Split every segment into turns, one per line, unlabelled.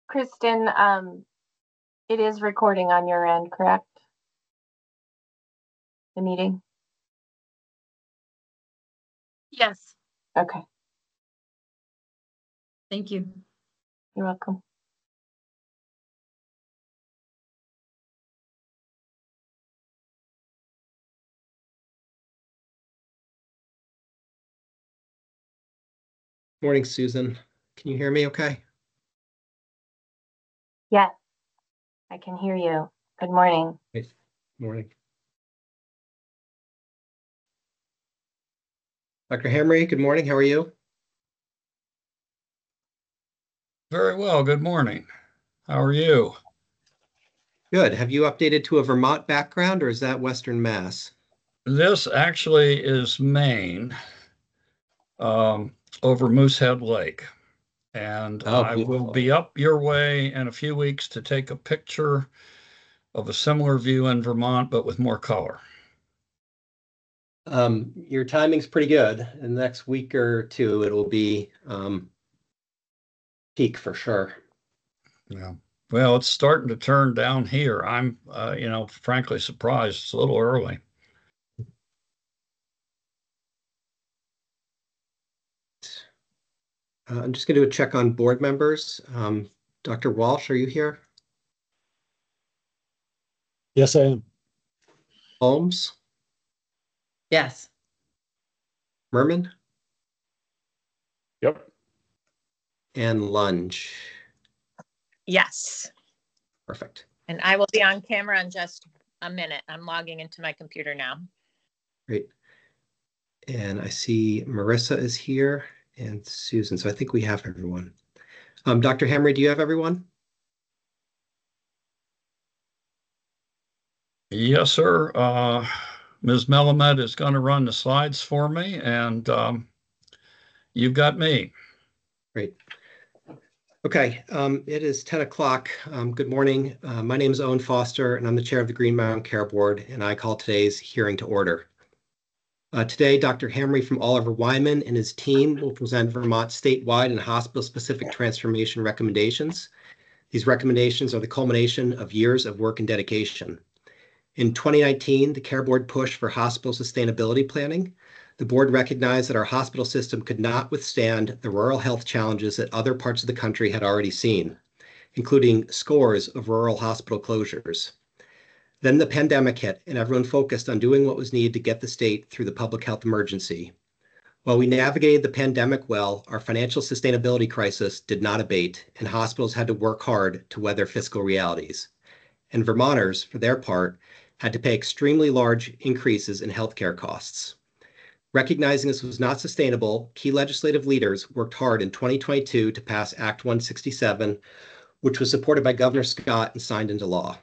Kristen, it is recording on your end, correct? The meeting?
Yes,
Okay,
thank you.
you're welcome.
Morning, Susan. Can you hear me okay?
Yes, I can hear you. Good morning.
Great. Morning. Dr. Hamre, good morning. How are you?
Very well. Good morning. How are you?
Good. Have you updated to a Vermont background, or is that Western Mass?
This actually is Maine, over Moosehead Lake. And
Oh,
I will be up your way in a few weeks to take a picture of a similar view in Vermont, but with more color.
Your timing's pretty good. In the next week or two, it'll be peak for sure.
Yeah. Well, it's starting to turn down here. I'm, frankly surprised. It's a little early.
I'm just going to do a check on board members. Dr. Walsh, are you here?
Yes, I am.
Holmes?
Yes.
Merman?
Yep.
And Lunge.
Yes.
Perfect.
And I will be on camera in just a minute. I'm logging into my computer now.
Great. And I see Marissa is here and Susan. So I think we have everyone. Dr. Hamre, do you have everyone?
Yes, sir. Ms. Melamed is going to run the slides for me, and you've got me.
Great. Okay, it is 10 o'clock. Good morning. My name is Owen Foster, and I'm the chair of the Green Mountain Care Board, and I call today's hearing to order. Today, Dr. Hamre from Oliver Wyman and his team will present Vermont statewide and hospital-specific transformation recommendations. These recommendations are the culmination of years of work and dedication. In 2019, the Care Board pushed for hospital sustainability planning. The board recognized that our hospital system could not withstand the rural health challenges that other parts of the country had already seen, including scores of rural hospital closures. Then the pandemic hit, and everyone focused on doing what was needed to get the state through the public health emergency. While we navigated the pandemic well, our financial sustainability crisis did not abate, and hospitals had to work hard to weather fiscal realities. And Vermonters, for their part, had to pay extremely large increases in healthcare costs. Recognizing this was not sustainable, key legislative leaders worked hard in 2022 to pass Act 167, which was supported by Governor Scott and signed into law.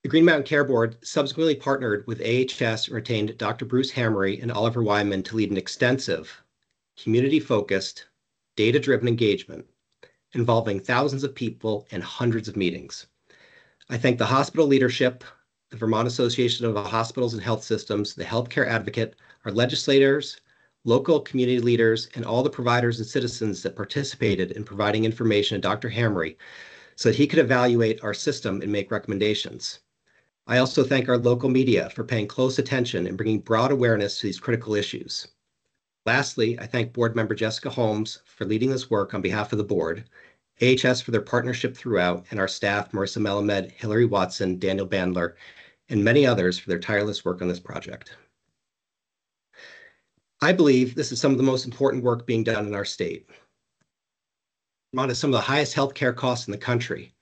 The Green Mountain Care Board subsequently partnered with AHS and retained Dr. Bruce Hamre and Oliver Wyman to lead an extensive, community-focused, data-driven engagement involving thousands of people and hundreds of meetings. I thank the hospital leadership, the Vermont Association of Hospitals and Health Systems, the Healthcare Advocate, our legislators, local community leaders, and all the providers and citizens that participated in providing information to Dr. Hamre so that he could evaluate our system and make recommendations. I also thank our local media for paying close attention and bringing broad awareness to these critical issues. Lastly, I thank board member Jessica Holmes for leading this work on behalf of the board, AHS for their partnership throughout, and our staff, Marissa Melamed, Hillary Watson, Daniel Bandler, and many others for their tireless work on this project. I believe this is some of the most important work being done in our state. Vermont has some of the highest healthcare costs in the country.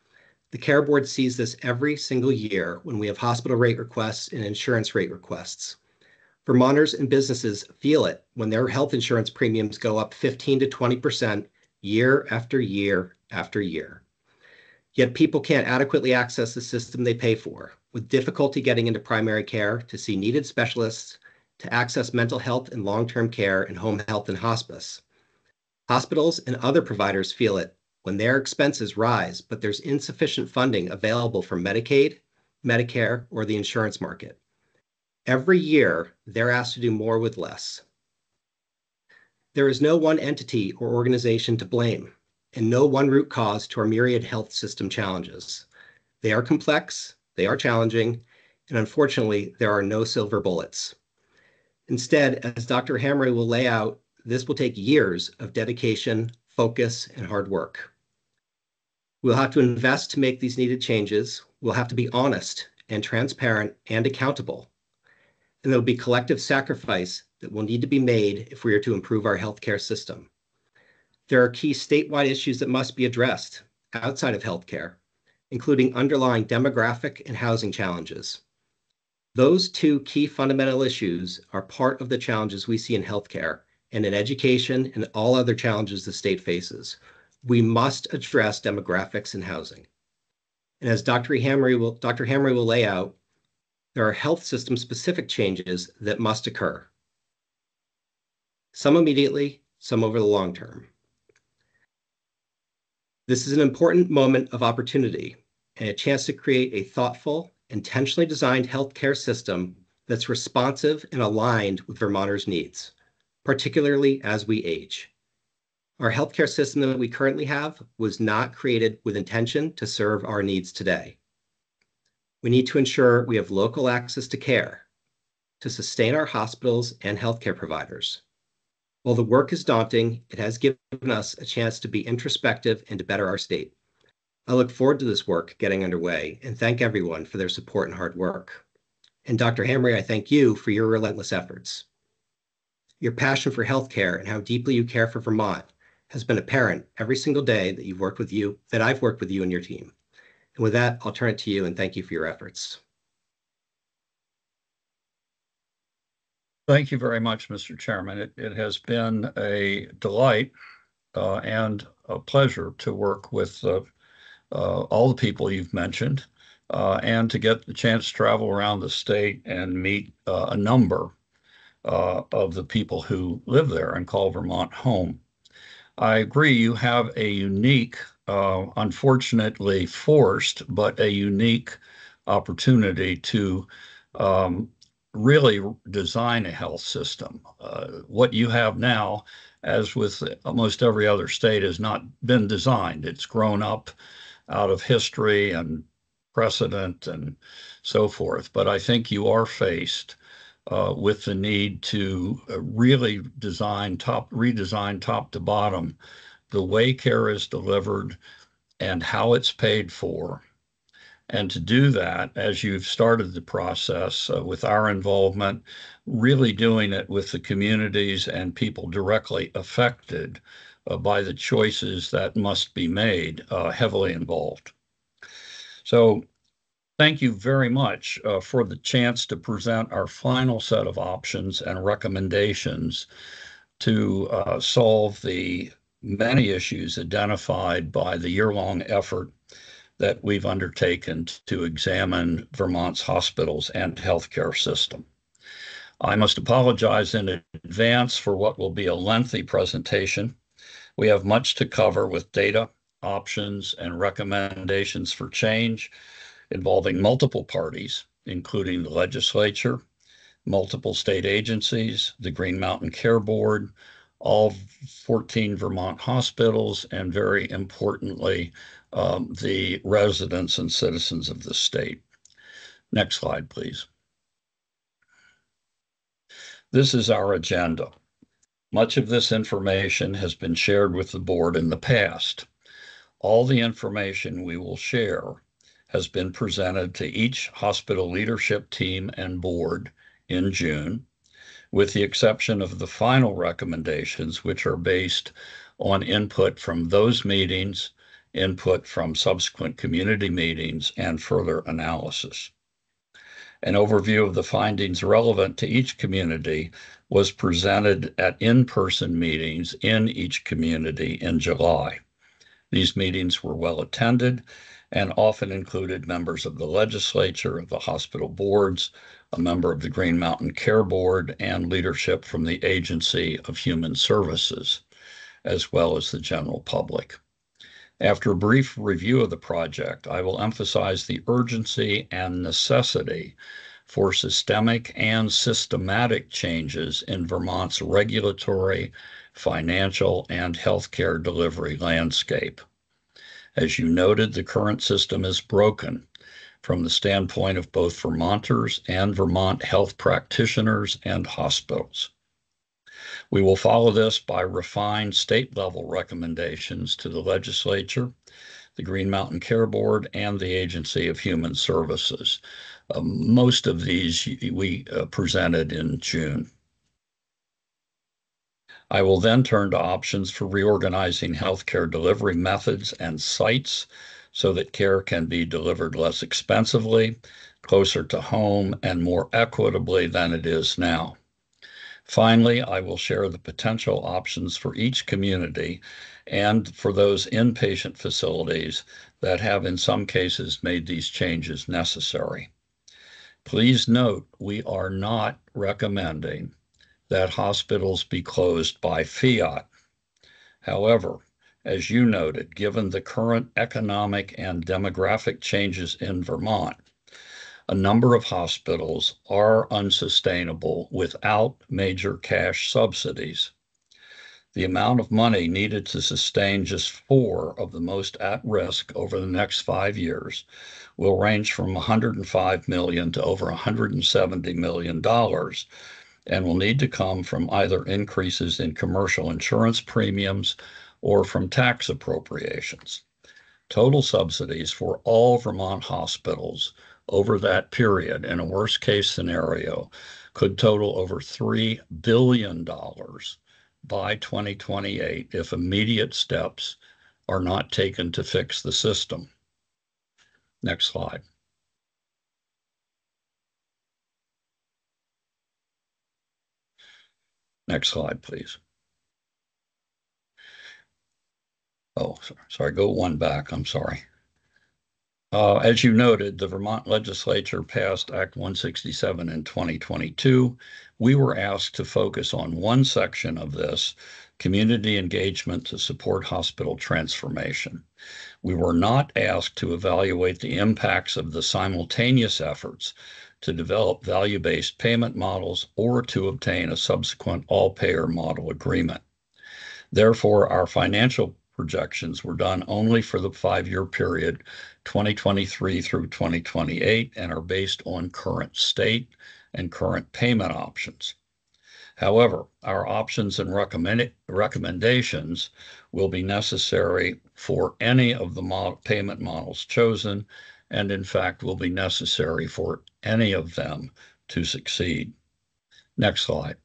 The Care Board sees this every single year when we have hospital rate requests and insurance rate requests. Vermonters and businesses feel it when their health insurance premiums go up 15 to 20% year after year after year. Yet people can't adequately access the system they pay for, with difficulty getting into primary care, to see needed specialists, to access mental health and long-term care, and home health and hospice. Hospitals and other providers feel it when their expenses rise, but there's insufficient funding available from Medicaid, Medicare, or the insurance market. Every year, they're asked to do more with less. There is no one entity or organization to blame, and no one root cause to our myriad health system challenges. They are complex, they are challenging, and unfortunately, there are no silver bullets. Instead, as Dr. Hamre will lay out, this will take years of dedication, focus, and hard work. We'll have to invest to make these needed changes. We'll have to be honest and transparent and accountable. And there'll be collective sacrifice that will need to be made if we are to improve our healthcare system. There are key statewide issues that must be addressed outside of healthcare, including underlying demographic and housing challenges. Those two key fundamental issues are part of the challenges we see in healthcare and in education and all other challenges the state faces. We must address demographics and housing. And as Dr. Hamre will lay out, there are health system specific changes that must occur. Some immediately, some over the long term. This is an important moment of opportunity and a chance to create a thoughtful, intentionally designed healthcare system that's responsive and aligned with Vermonters' needs, particularly as we age. Our healthcare system that we currently have was not created with intention to serve our needs today. We need to ensure we have local access to care to sustain our hospitals and healthcare providers. While the work is daunting, it has given us a chance to be introspective and to better our state. I look forward to this work getting underway and thank everyone for their support and hard work. And Dr. Hamre, I thank you for your relentless efforts. Your passion for healthcare and how deeply you care for Vermont has been apparent every single day that I've worked with you and your team. And with that, I'll turn it to you and thank you for your efforts.
Thank you very much, Mr. Chairman. It has been a delight and a pleasure to work with all the people you've mentioned and to get the chance to travel around the state and meet a number of the people who live there and call Vermont home. I agree, you have a unique, unfortunately forced, but a unique opportunity to really design a health system. What you have now, as with almost every other state, has not been designed. It's grown up out of history and precedent and so forth. But I think you are faced with the need to really redesign top to bottom the way care is delivered and how it's paid for. And to do that, as you've started the process with our involvement, really doing it with the communities and people directly affected by the choices that must be made, heavily involved. So thank you very much for the chance to present our final set of options and recommendations to solve the many issues identified by the year-long effort that we've undertaken to examine Vermont's hospitals and healthcare system. I must apologize in advance for what will be a lengthy presentation. We have much to cover with data, options, and recommendations for change involving multiple parties, including the legislature, multiple state agencies, the Green Mountain Care Board, all 14 Vermont hospitals, and very importantly, the residents and citizens of the state. Next slide, please. This is our agenda. Much of this information has been shared with the board in the past. All the information we will share has been presented to each hospital leadership team and board in June, with the exception of the final recommendations, which are based on input from those meetings, input from subsequent community meetings, and further analysis. An overview of the findings relevant to each community was presented at in-person meetings in each community in July. These meetings were well attended and often included members of the legislature, the hospital boards, a member of the Green Mountain Care Board, and leadership from the Agency of Human Services, as well as the general public. After a brief review of the project, I will emphasize the urgency and necessity for systemic and systematic changes in Vermont's regulatory financial, and healthcare delivery landscape. As you noted, the current system is broken from the standpoint of both Vermonters and Vermont health practitioners and hospitals. We will follow this by refined state-level recommendations to the legislature, the Green Mountain Care Board, and the Agency of Human Services. Most of these we presented in June. I will then turn to options for reorganizing healthcare delivery methods and sites so that care can be delivered less expensively, closer to home, and more equitably than it is now. Finally, I will share the potential options for each community and for those inpatient facilities that have in some cases made these changes necessary. Please note, we are not recommending that hospitals be closed by fiat. However, as you noted, given the current economic and demographic changes in Vermont, a number of hospitals are unsustainable without major cash subsidies. The amount of money needed to sustain just 4 of the most at risk over the next 5 years will range from $105 million to over $170 million, and will need to come from either increases in commercial insurance premiums or from tax appropriations. Total subsidies for all Vermont hospitals over that period, in a worst-case scenario, could total over $3 billion by 2028 if immediate steps are not taken to fix the system. Next slide. Next slide, please. Oh, sorry, go one back, I'm sorry. As you noted, the Vermont legislature passed Act 167 in 2022. We were asked to focus on one section of this, community engagement to support hospital transformation. We were not asked to evaluate the impacts of the simultaneous efforts to develop value-based payment models or to obtain a subsequent all-payer model agreement. Therefore, our financial projections were done only for the 5-year period, 2023 through 2028, and are based on current state and current payment options. However, our options and recommendations will be necessary for any of the payment models chosen, and in fact will be necessary for any of them to succeed. Next slide.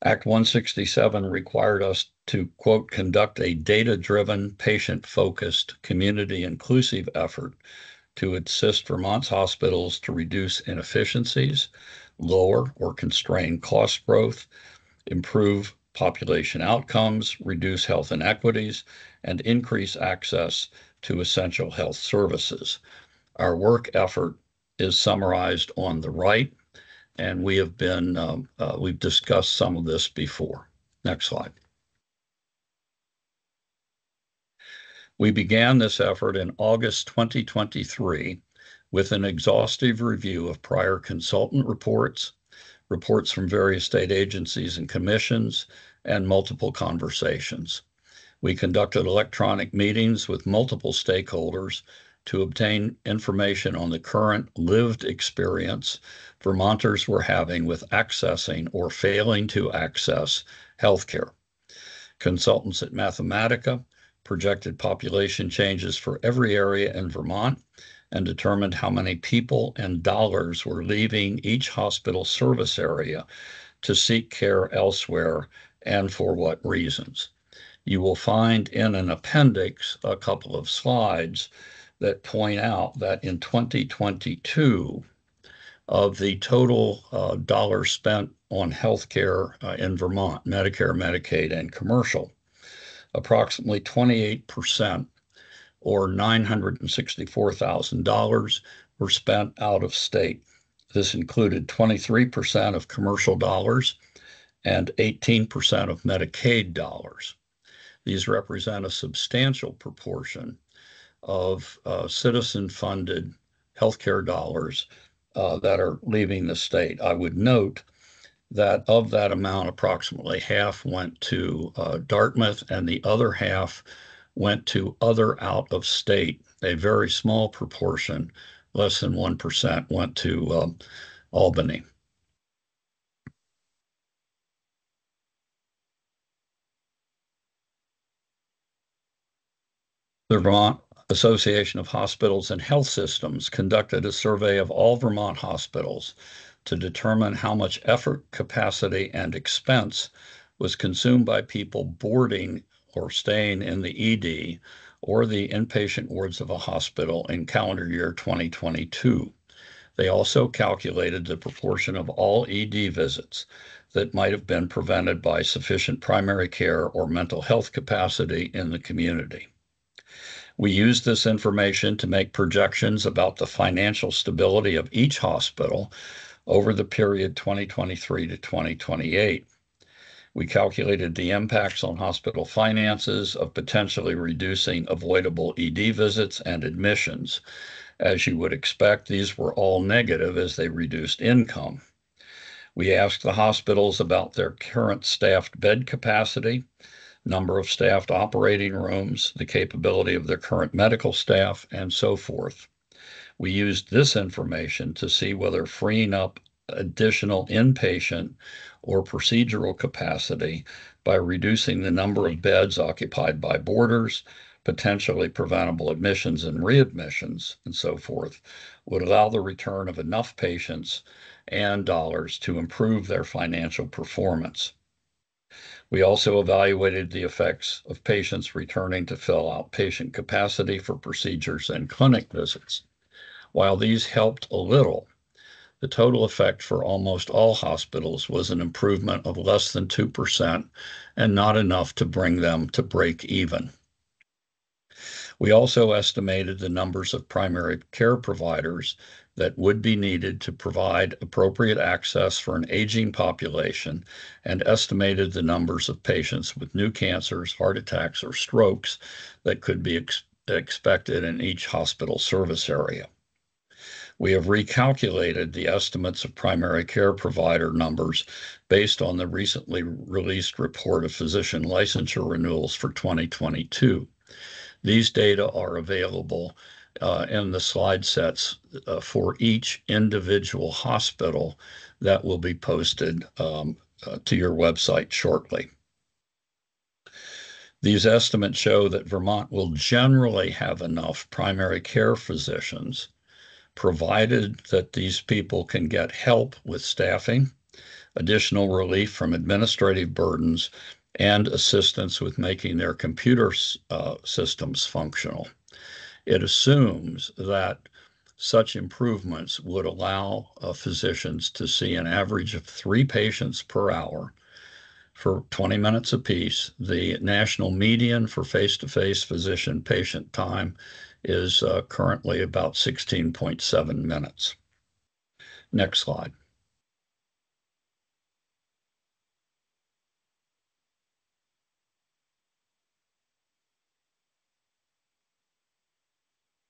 Act 167 required us to, quote, conduct a data-driven, patient-focused, community-inclusive effort to assist Vermont's hospitals to reduce inefficiencies, lower or constrain cost growth, improve population outcomes, reduce health inequities, and increase access to essential health services. Our work effort is summarized on the right, and we have been, we've discussed some of this before. Next slide. We began this effort in August 2023 with an exhaustive review of prior consultant reports, reports from various state agencies and commissions, and multiple conversations. We conducted electronic meetings with multiple stakeholders to obtain information on the current lived experience Vermonters were having with accessing or failing to access healthcare. Consultants at Mathematica projected population changes for every area in Vermont and determined how many people and dollars were leaving each hospital service area to seek care elsewhere and for what reasons. You will find in an appendix a couple of slides that point out that in 2022, of the total dollars spent on healthcare in Vermont, Medicare, Medicaid, and commercial, approximately 28%, or $964,000, were spent out of state. This included 23% of commercial dollars and 18% of Medicaid dollars. These represent a substantial proportion of citizen-funded healthcare dollars that are leaving the state. I would note that of that amount, approximately half went to Dartmouth and the other half went to other out of state. A very small proportion, less than 1%, went to Albany. The Vermont Association of Hospitals and Health Systems conducted a survey of all Vermont hospitals to determine how much effort, capacity, and expense was consumed by people boarding or staying in the ED or the inpatient wards of a hospital in calendar year 2022. They also calculated the proportion of all ED visits that might have been prevented by sufficient primary care or mental health capacity in the community. We use this information to make projections about the financial stability of each hospital over the period 2023 to 2028. We calculated the impacts on hospital finances of potentially reducing avoidable ED visits and admissions. As you would expect, these were all negative as they reduced income. We asked the hospitals about their current staffed bed capacity, number of staffed operating rooms, the capability of their current medical staff, and so forth. We used this information to see whether freeing up additional inpatient or procedural capacity by reducing the number of beds occupied by boarders, potentially preventable admissions and readmissions, and so forth, would allow the return of enough patients and dollars to improve their financial performance. We also evaluated the effects of patients returning to fill out patient capacity for procedures and clinic visits. While these helped a little, the total effect for almost all hospitals was an improvement of less than 2% and not enough to bring them to break even. We also estimated the numbers of primary care providers that would be needed to provide appropriate access for an aging population and estimated the numbers of patients with new cancers, heart attacks, or strokes that could be expected in each hospital service area. We have recalculated the estimates of primary care provider numbers based on the recently released report of physician licensure renewals for 2022. These data are available in the slide sets for each individual hospital that will be posted to your website shortly. These estimates show that Vermont will generally have enough primary care physicians, provided that these people can get help with staffing, additional relief from administrative burdens, and assistance with making their computer systems functional. It assumes that such improvements would allow physicians to see an average of 3 patients per hour for 20 minutes apiece. The national median for face-to-face physician-patient time is currently about 16.7 minutes. Next slide.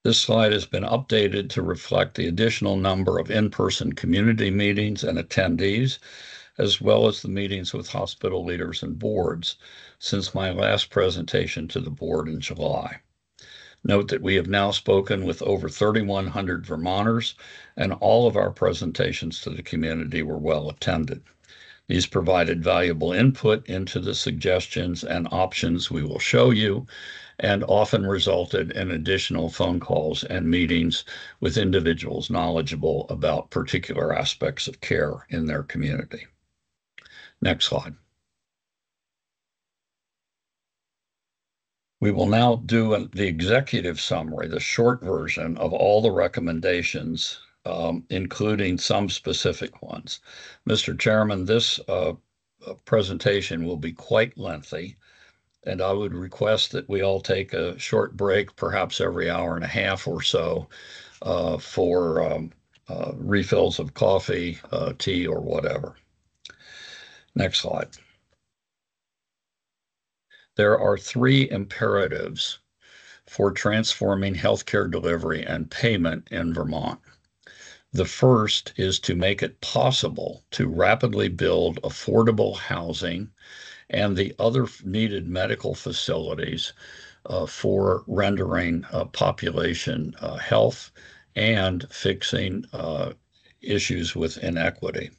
This slide has been updated to reflect the additional number of in-person community meetings and attendees, as well as the meetings with hospital leaders and boards since my last presentation to the board in July. Note that we have now spoken with over 3,100 Vermonters, and all of our presentations to the community were well attended. These provided valuable input into the suggestions and options we will show you, and often resulted in additional phone calls and meetings with individuals knowledgeable about particular aspects of care in their community. Next slide. We will now do the executive summary, the short version of all the recommendations, including some specific ones. Mr. Chairman, this presentation will be quite lengthy, and I would request that we all take a short break, perhaps every hour and a half or so, for refills of coffee, tea, or whatever. Next slide. There are 3 imperatives for transforming healthcare delivery and payment in Vermont. The first is to make it possible to rapidly build affordable housing and the other needed medical facilities for rendering population health and fixing issues with inequity.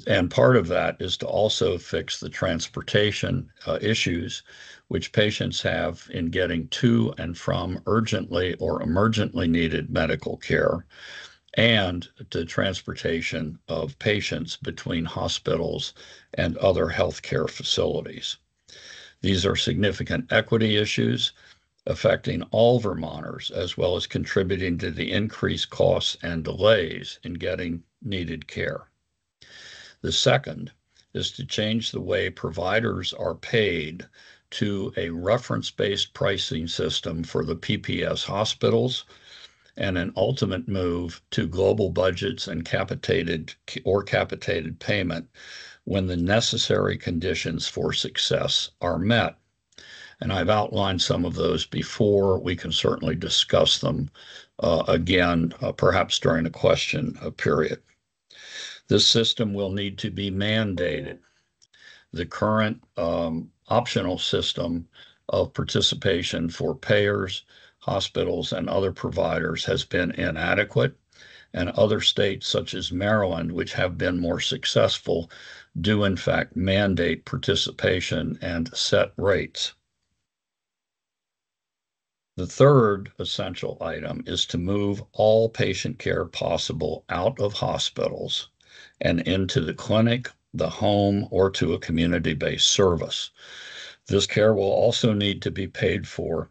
And part of that is to also fix the transportation issues which patients have in getting to and from urgently or emergently needed medical care, and the transportation of patients between hospitals and other healthcare facilities. These are significant equity issues affecting all Vermonters, as well as contributing to the increased costs and delays in getting needed care. The second is to change the way providers are paid to a reference-based pricing system for the PPS hospitals, and an ultimate move to global budgets and capitated payment when the necessary conditions for success are met. And I've outlined some of those before. We can certainly discuss them again, perhaps during a question period. This system will need to be mandated. The current optional system of participation for payers, hospitals, and other providers has been inadequate, and other states such as Maryland, which have been more successful, do in fact mandate participation and set rates. The third essential item is to move all patient care possible out of hospitals and into the clinic, the home, or to a community-based service. This care will also need to be paid for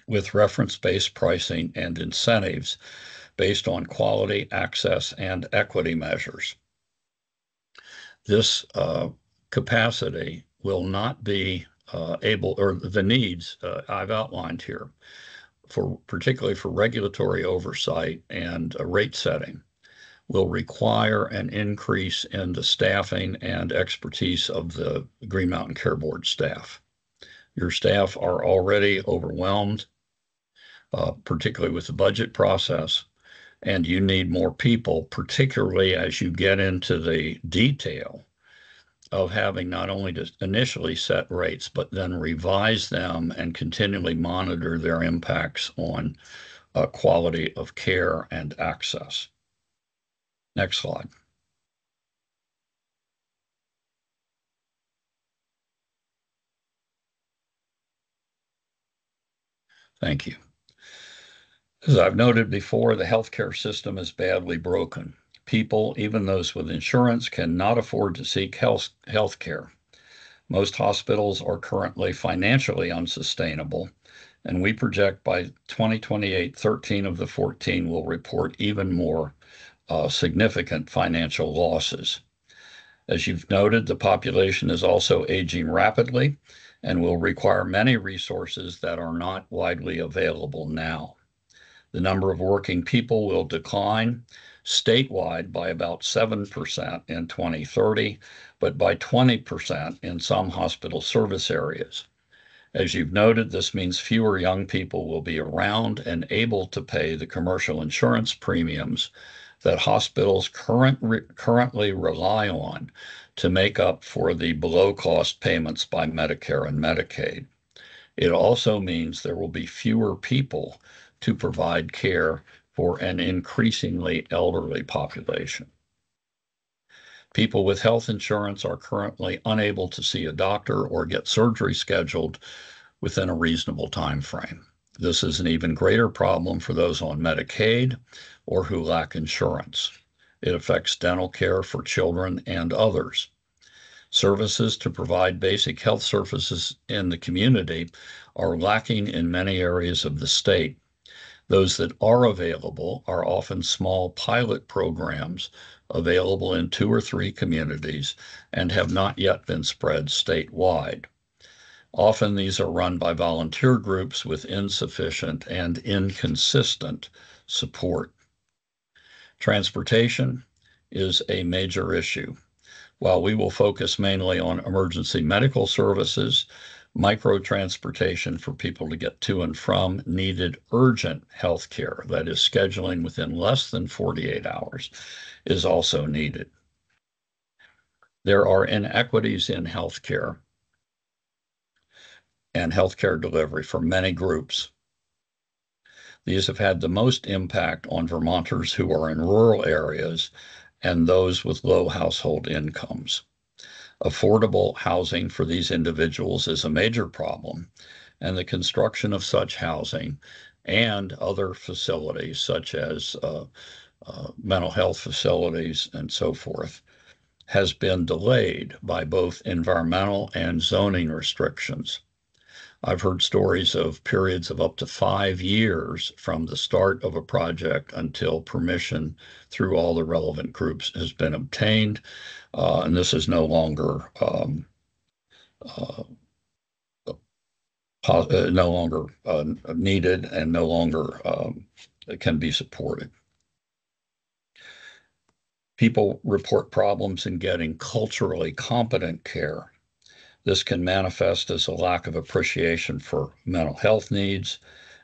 with reference-based pricing and incentives based on quality, access, and equity measures. This capacity will not be the needs I've outlined here, particularly for regulatory oversight and rate setting, will require an increase in the staffing and expertise of the Green Mountain Care Board staff. Your staff are already overwhelmed, particularly with the budget process, and you need more people, particularly as you get into the detail of having not only to initially set rates, but then revise them and continually monitor their impacts on quality of care and access. Next slide. Thank you. As I've noted before, the healthcare system is badly broken. People, even those with insurance, cannot afford to seek health care. Most hospitals are currently financially unsustainable, and we project by 2028, 13 of the 14 will report even more significant financial losses. As you've noted, the population is also aging rapidly and will require many resources that are not widely available now. The number of working people will decline statewide by about 7% in 2030, but by 20% in some hospital service areas. As you've noted, this means fewer young people will be around and able to pay the commercial insurance premiums that hospitals currently rely on to make up for the below-cost payments by Medicare and Medicaid. It also means there will be fewer people to provide care for an increasingly elderly population. People with health insurance are currently unable to see a doctor or get surgery scheduled within a reasonable time frame. This is an even greater problem for those on Medicaid or who lack insurance. It affects dental care for children and others. Services to provide basic health services in the community are lacking in many areas of the state. Those that are available are often small pilot programs available in 2 or 3 communities and have not yet been spread statewide. Often these are run by volunteer groups with insufficient and inconsistent support. Transportation is a major issue. While we will focus mainly on emergency medical services, micro transportation for people to get to and from needed urgent health care, that is scheduling within less than 48 hours, is also needed. There are inequities in healthcare and healthcare delivery for many groups. These have had the most impact on Vermonters who are in rural areas and those with low household incomes. Affordable housing for these individuals is a major problem, and the construction of such housing and other facilities, such as mental health facilities and so forth, has been delayed by both environmental and zoning restrictions. I've heard stories of periods of up to 5 years from the start of a project until permission through all the relevant groups has been obtained. And this is no longer needed and no longer can be supported. People report problems in getting culturally competent care. This can manifest as a lack of appreciation for mental health needs,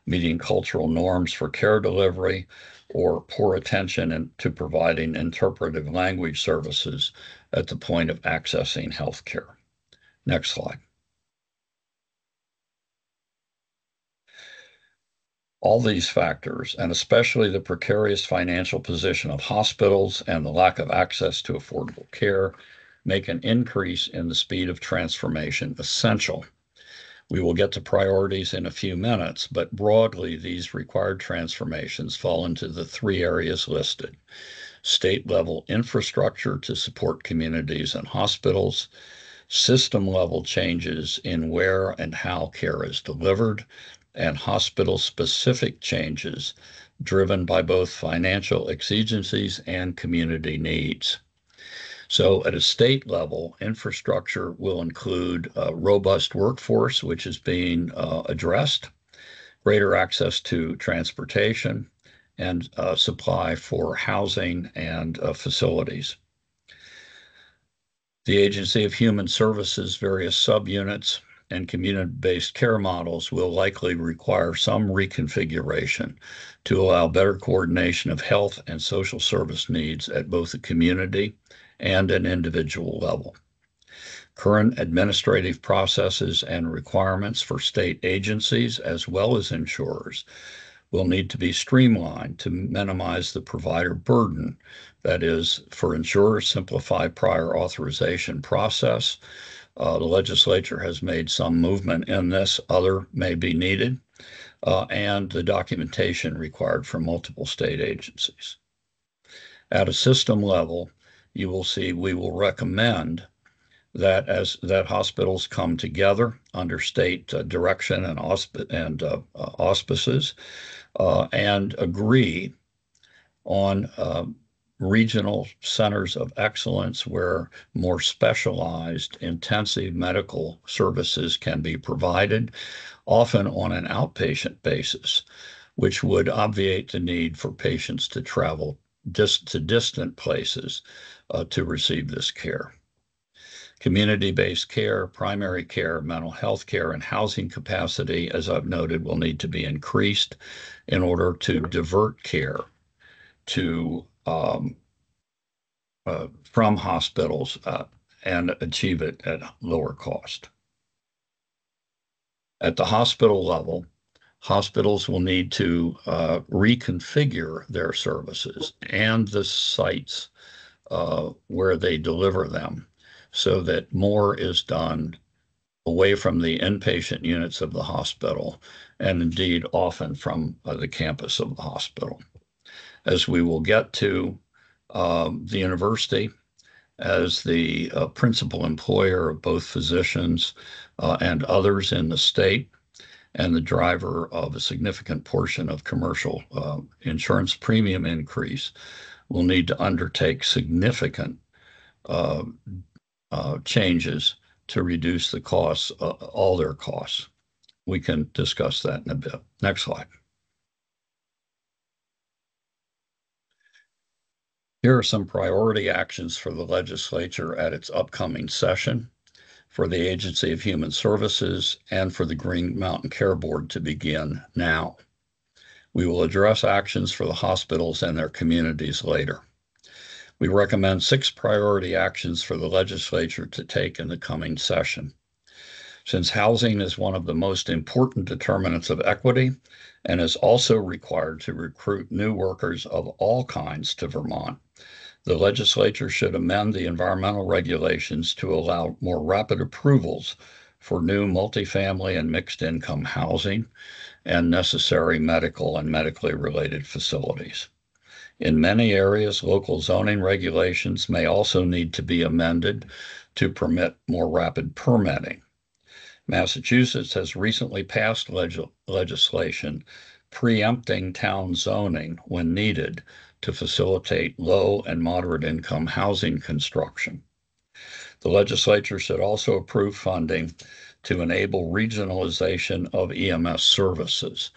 meeting cultural norms for care delivery, or poor attention to providing interpretive language services at the point of accessing health care. Next slide. All these factors, and especially the precarious financial position of hospitals and the lack of access to affordable care, make an increase in the speed of transformation essential. We will get to priorities in a few minutes, but broadly, these required transformations fall into the 3 areas listed: state-level infrastructure to support communities and hospitals, system-level changes in where and how care is delivered, and hospital-specific changes driven by both financial exigencies and community needs. So at a state level, infrastructure will include a robust workforce, which is being addressed, greater access to transportation, and supply for housing and facilities. The Agency of Human Services, various subunits, and community-based care models will likely require some reconfiguration to allow better coordination of health and social service needs at both a community and an individual level. Current administrative processes and requirements for state agencies as well as insurers will need to be streamlined to minimize the provider burden. That is, for insurers, simplify prior authorization process. The legislature has made some movement in this, other may be needed, and the documentation required from multiple state agencies. At a system level, you will see we will recommend that that hospitals come together under state direction and auspices and agree on regional centers of excellence where more specialized intensive medical services can be provided, often on an outpatient basis, which would obviate the need for patients to travel to distant places to receive this care. Community-based care, primary care, mental health care, and housing capacity, as I've noted, will need to be increased in order to divert care to from hospitals and achieve it at lower cost. At the hospital level, hospitals will need to reconfigure their services and the sites where they deliver them so that more is done away from the inpatient units of the hospital and indeed often from the campus of the hospital. As we will get to the university as the principal employer of both physicians and others in the state, and the driver of a significant portion of commercial insurance premium increase, will need to undertake significant changes to reduce the costs, all their costs. We can discuss that in a bit. Next slide. Here are some priority actions for the legislature at its upcoming session. for the Agency of Human Services and for the Green Mountain Care Board to begin now. We will address actions for the hospitals and their communities later. We recommend 6 priority actions for the legislature to take in the coming session. Since housing is one of the most important determinants of equity and is also required to recruit new workers of all kinds to Vermont, the legislature should amend the environmental regulations to allow more rapid approvals for new multifamily and mixed income housing and necessary medical and medically related facilities. In many areas, local zoning regulations may also need to be amended to permit more rapid permitting. Massachusetts has recently passed legislation preempting town zoning when needed to facilitate low and moderate income housing construction. The legislature should also approve funding to enable regionalization of EMS services,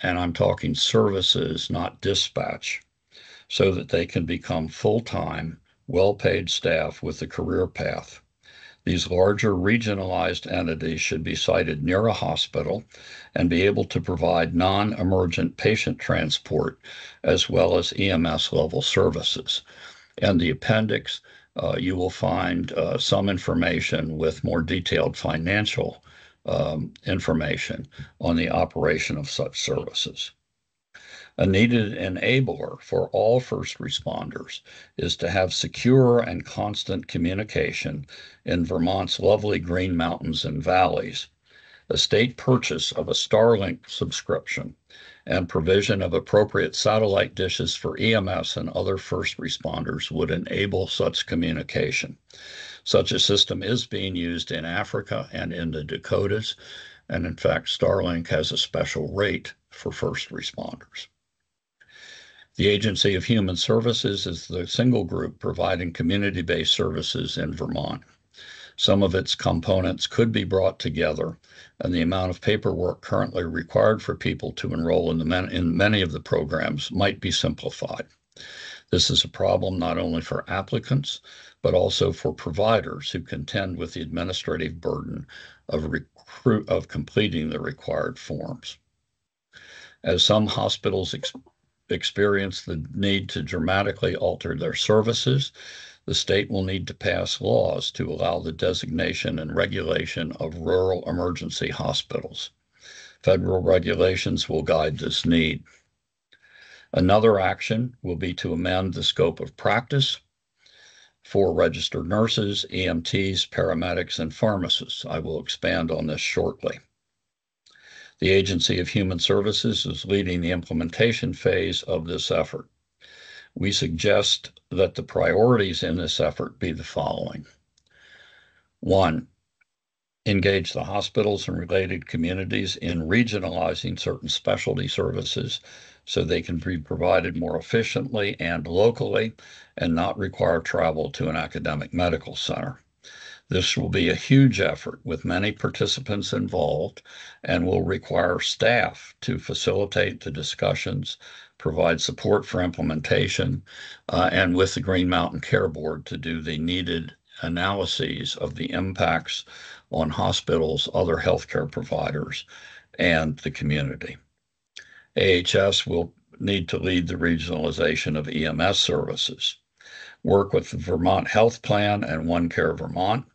and I'm talking services, not dispatch, so that they can become full-time, well-paid staff with a career path. These larger regionalized entities should be sited near a hospital and be able to provide non-emergent patient transport as well as EMS level services. And the appendix, you will find some information with more detailed financial information on the operation of such services. A needed enabler for all first responders is to have secure and constant communication in Vermont's lovely Green Mountains and valleys. The state purchase of a Starlink subscription and provision of appropriate satellite dishes for EMS and other first responders would enable such communication. Such a system is being used in Africa and in the Dakotas, and in fact, Starlink has a special rate for first responders. The Agency of Human Services is the single group providing community-based services in Vermont. Some of its components could be brought together, and the amount of paperwork currently required for people to enroll in many of the programs might be simplified. This is a problem not only for applicants, but also for providers who contend with the administrative burden of completing the required forms. As some hospitals experience the need to dramatically alter their services, the state will need to pass laws to allow the designation and regulation of rural emergency hospitals. Federal regulations will guide this need. Another action will be to amend the scope of practice for registered nurses, EMTs, paramedics, and pharmacists. I will expand on this shortly. The Agency of Human Services is leading the implementation phase of this effort. We suggest that the priorities in this effort be the following. 1, engage the hospitals and related communities in regionalizing certain specialty services so they can be provided more efficiently and locally and not require travel to an academic medical center. This will be a huge effort with many participants involved and will require staff to facilitate the discussions, provide support for implementation, and with the Green Mountain Care Board to do the needed analyses of the impacts on hospitals, other healthcare providers, and the community. AHS will need to lead the regionalization of EMS services. Work with the Vermont Health Plan and OneCare Vermont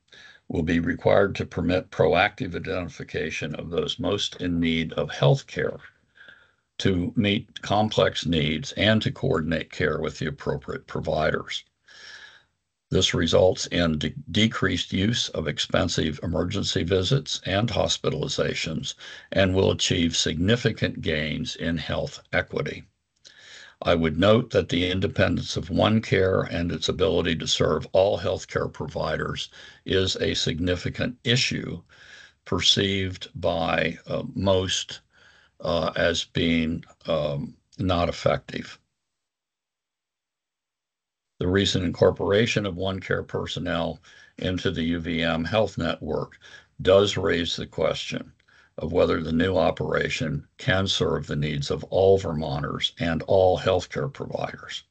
will be required to permit proactive identification of those most in need of health care to meet complex needs and to coordinate care with the appropriate providers. This results in decreased use of expensive emergency visits and hospitalizations and will achieve significant gains in health equity. I would note that the independence of OneCare and its ability to serve all healthcare providers is a significant issue perceived by most as being not effective. The recent incorporation of OneCare personnel into the UVM Health Network does raise the question of whether the new operation can serve the needs of all Vermonters and all healthcare providers.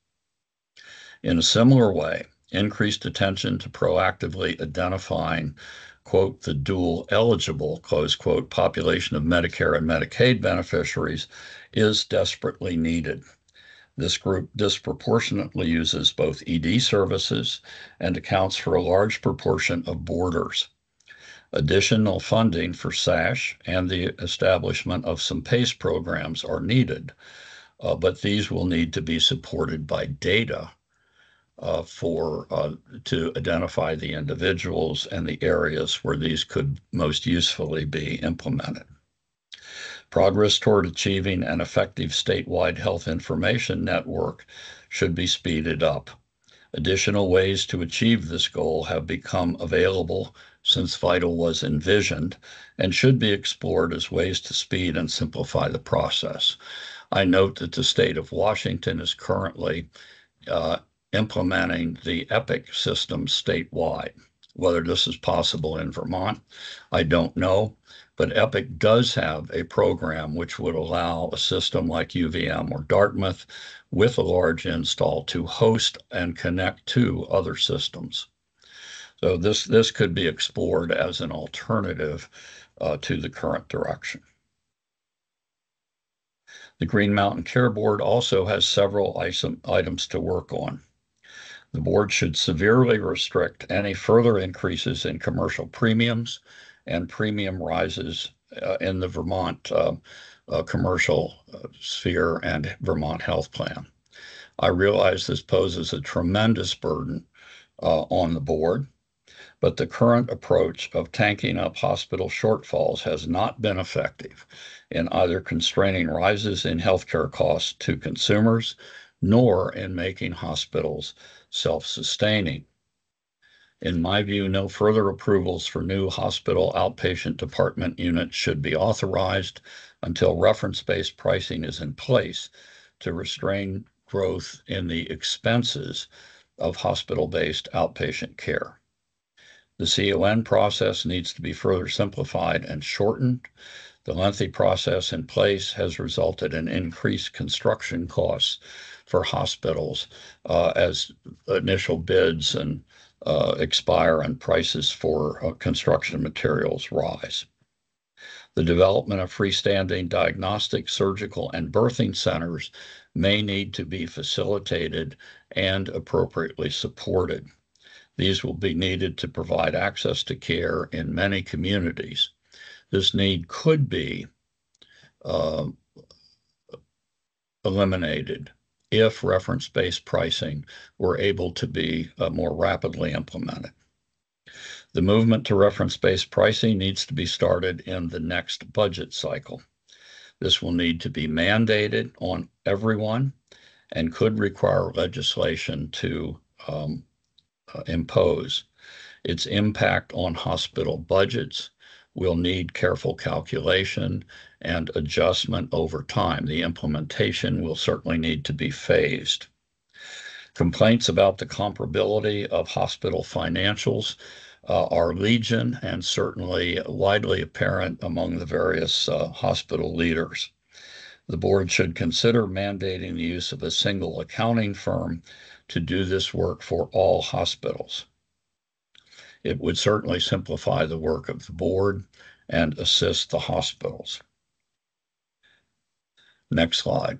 In a similar way, increased attention to proactively identifying, quote, the dual eligible, close quote, population of Medicare and Medicaid beneficiaries is desperately needed. This group disproportionately uses both ED services and accounts for a large proportion of boarders. Additional funding for SASH and the establishment of some PACE programs are needed, but these will need to be supported by data to identify the individuals and the areas where these could most usefully be implemented. Progress toward achieving an effective statewide health information network should be speeded up. Additional ways to achieve this goal have become available since VITAL was envisioned and should be explored as ways to speed and simplify the process. I note that the state of Washington is currently implementing the EPIC system statewide. Whether this is possible in Vermont, I don't know, but EPIC does have a program which would allow a system like UVM or Dartmouth with a large install to host and connect to other systems. So this could be explored as an alternative to the current direction. The Green Mountain Care Board also has several items to work on. The board should severely restrict any further increases in commercial premiums and premium rises in the Vermont commercial sphere and Vermont Health Plan. I realize this poses a tremendous burden on the board, but the current approach of tanking up hospital shortfalls has not been effective in either constraining rises in healthcare costs to consumers, nor in making hospitals self-sustaining. In my view, no further approvals for new hospital outpatient department units should be authorized until reference-based pricing is in place to restrain growth in the expenses of hospital-based outpatient care. The CON process needs to be further simplified and shortened. The lengthy process in place has resulted in increased construction costs for hospitals as initial bids and expire and prices for construction materials rise. The development of freestanding diagnostic, surgical, and birthing centers may need to be facilitated and appropriately supported. These will be needed to provide access to care in many communities. This need could be eliminated if reference-based pricing were able to be more rapidly implemented. The movement to reference-based pricing needs to be started in the next budget cycle. This will need to be mandated on everyone and could require legislation to impose. Its impact on hospital budgets will need careful calculation and adjustment over time. The implementation will certainly need to be phased. Complaints about the comparability of hospital financials are legion and certainly widely apparent among the various hospital leaders. The board should consider mandating the use of a single accounting firm to do this work for all hospitals. It would certainly simplify the work of the board and assist the hospitals. Next slide.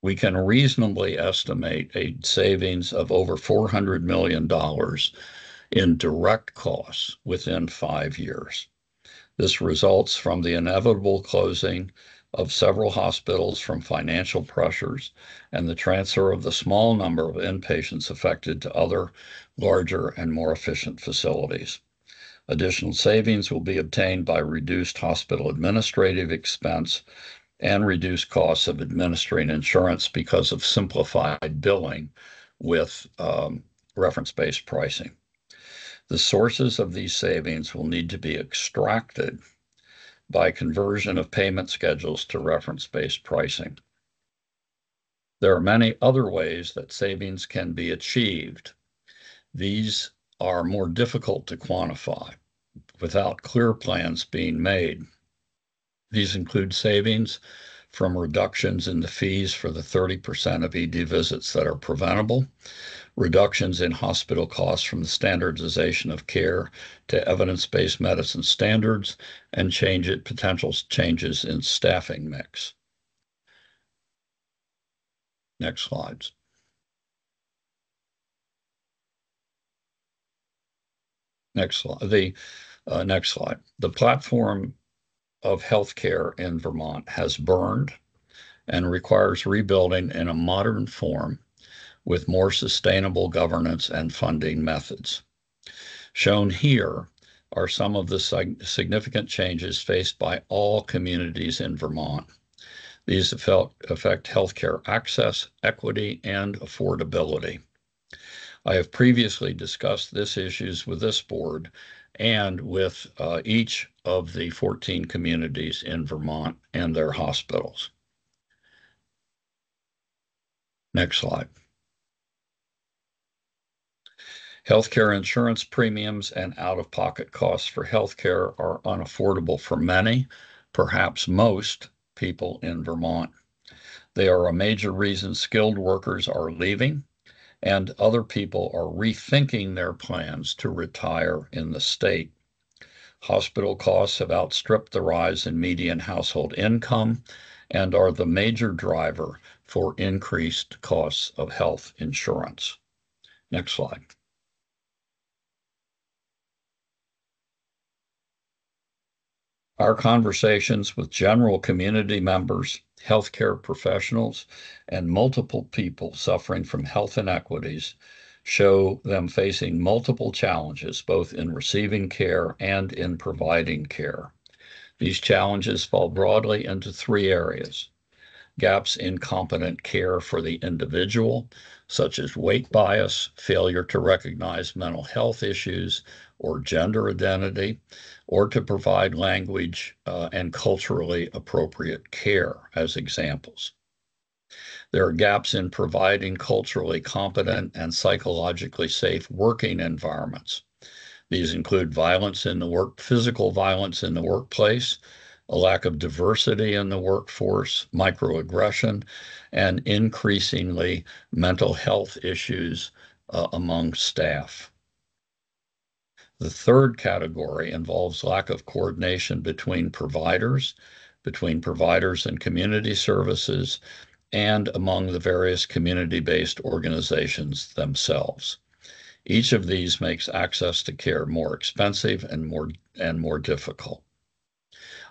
We can reasonably estimate a savings of over $400 million in direct costs within 5 years. This results from the inevitable closing of several hospitals from financial pressures and the transfer of the small number of inpatients affected to other larger and more efficient facilities. Additional savings will be obtained by reduced hospital administrative expense and reduced costs of administering insurance because of simplified billing with reference-based pricing. The sources of these savings will need to be extracted by conversion of payment schedules to reference-based pricing. There are many other ways that savings can be achieved. These are more difficult to quantify without clear plans being made. These include savings from reductions in the fees for the 30% of ED visits that are preventable, reductions in hospital costs from the standardization of care to evidence-based medicine standards, and potential changes in staffing mix. Next slides. Next slide. Next slide. The platform of healthcare in Vermont has burned and requires rebuilding in a modern form with more sustainable governance and funding methods. Shown here are some of the significant changes faced by all communities in Vermont. These affect healthcare access, equity, and affordability. I have previously discussed these issues with this board and with each of the 14 communities in Vermont and their hospitals. Next slide. Healthcare insurance premiums and out-of-pocket costs for healthcare are unaffordable for many, perhaps most, people in Vermont. They are a major reason skilled workers are leaving, and other people are rethinking their plans to retire in the state. Hospital costs have outstripped the rise in median household income and are the major driver for increased costs of health insurance. Next slide. Our conversations with general community members, healthcare professionals, and multiple people suffering from health inequities show them facing multiple challenges, both in receiving care and in providing care. These challenges fall broadly into three areas: gaps in competent care for the individual, such as weight bias, failure to recognize mental health issues or gender identity, or to provide language and culturally appropriate care as examples. There are gaps in providing culturally competent and psychologically safe working environments. These include physical violence in the workplace, a lack of diversity in the workforce, microaggression, and increasingly mental health issues among staff. The third category involves lack of coordination between providers and community services, and among the various community-based organizations themselves. Each of these makes access to care more expensive and more difficult.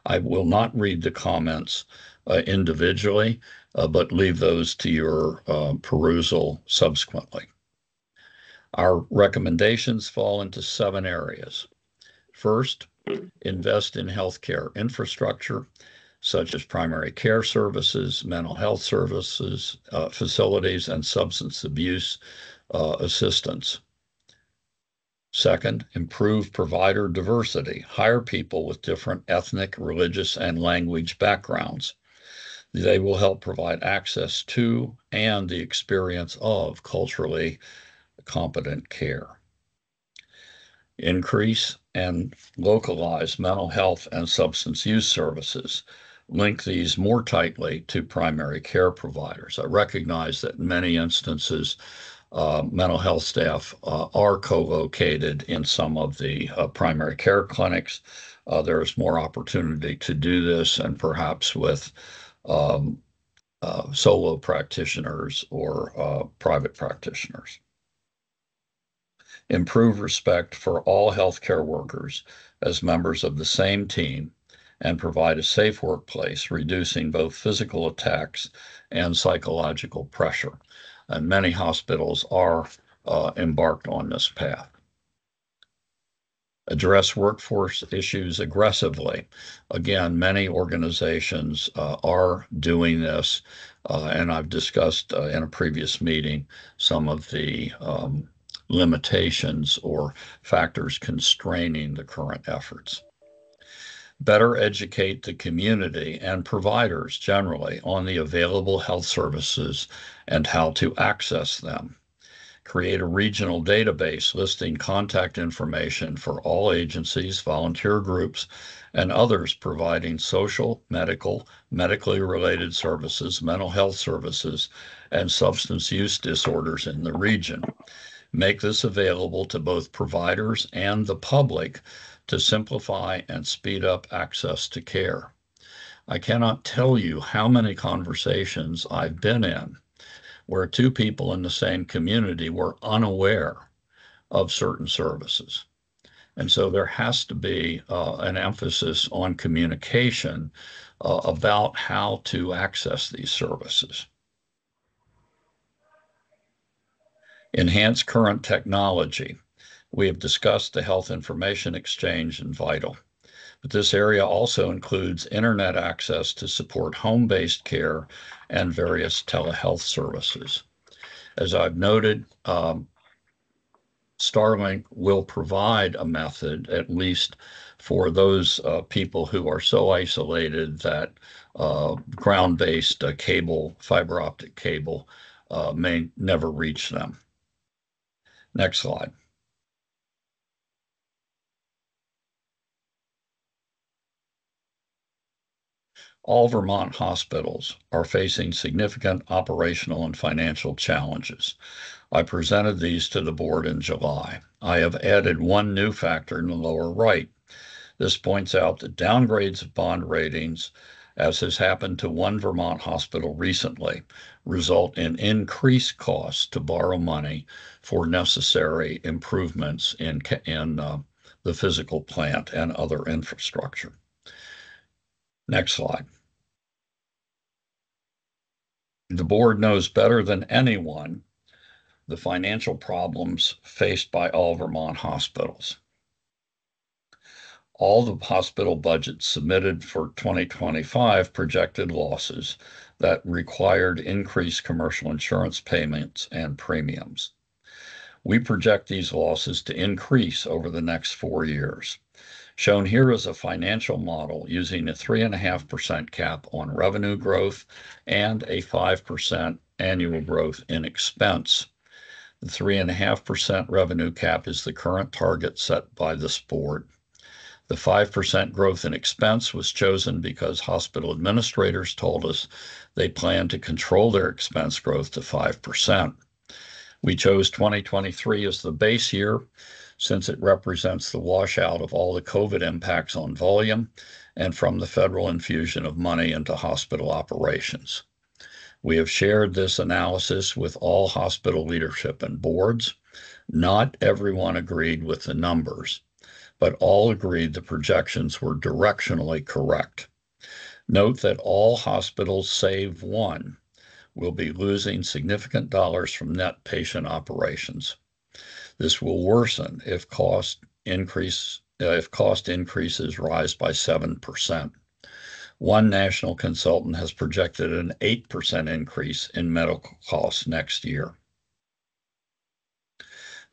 I will not read the comments individually, but leave those to your perusal subsequently. Our recommendations fall into 7 areas. First, invest in healthcare infrastructure, such as primary care services, mental health services, facilities, and substance abuse assistance. Second, improve provider diversity. Hire people with different ethnic, religious, and language backgrounds. They will help provide access to and the experience of culturally competent care. Increase and localize mental health and substance use services. Link these more tightly to primary care providers. I recognize that in many instances, mental health staff are co-located in some of the primary care clinics. There is more opportunity to do this, and perhaps with solo practitioners or private practitioners. Improve respect for all healthcare workers as members of the same team and provide a safe workplace, reducing both physical attacks and psychological pressure. And many hospitals are embarked on this path. Address workforce issues aggressively. Again, many organizations are doing this, and I've discussed in a previous meeting some of the limitations or factors constraining the current efforts. Better educate the community and providers generally on the available health services and how to access them. create a regional database listing contact information for all agencies, volunteer groups, and others providing social, medical, medically related services, mental health services, and substance use disorders in the region. Make this available to both providers and the public to simplify and speed up access to care. I cannot tell you how many conversations I've been in where two people in the same community were unaware of certain services. And so there has to be an emphasis on communication about how to access these services. Enhance current technology. We have discussed the health information exchange and VITAL, but this area also includes internet access to support home-based care and various telehealth services. As I've noted, Starlink will provide a method, at least for those people who are so isolated that ground-based cable, fiber optic cable, may never reach them. Next slide. All Vermont hospitals are facing significant operational and financial challenges. I presented these to the board in July. I have added one new factor in the lower right. This points out that downgrades of bond ratings, as has happened to one Vermont hospital recently, result in increased costs to borrow money for necessary improvements in the physical plant and other infrastructure. Next slide. The board knows better than anyone the financial problems faced by all Vermont hospitals. All the hospital budgets submitted for 2025 projected losses that required increased commercial insurance payments and premiums. We project these losses to increase over the next 4 years. Shown here is a financial model using a 3.5% cap on revenue growth and a 5% annual growth in expense. The 3.5% revenue cap is the current target set by this board. The 5% growth in expense was chosen because hospital administrators told us they plan to control their expense growth to 5%. We chose 2023 as the base year since it represents the washout of all the COVID impacts on volume and from the federal infusion of money into hospital operations. We have shared this analysis with all hospital leadership and boards. Not everyone agreed with the numbers, but all agreed the projections were directionally correct. Note that all hospitals save one will be losing significant dollars from net patient operations. This will worsen if cost increases rise by 7%. One national consultant has projected an 8% increase in medical costs next year.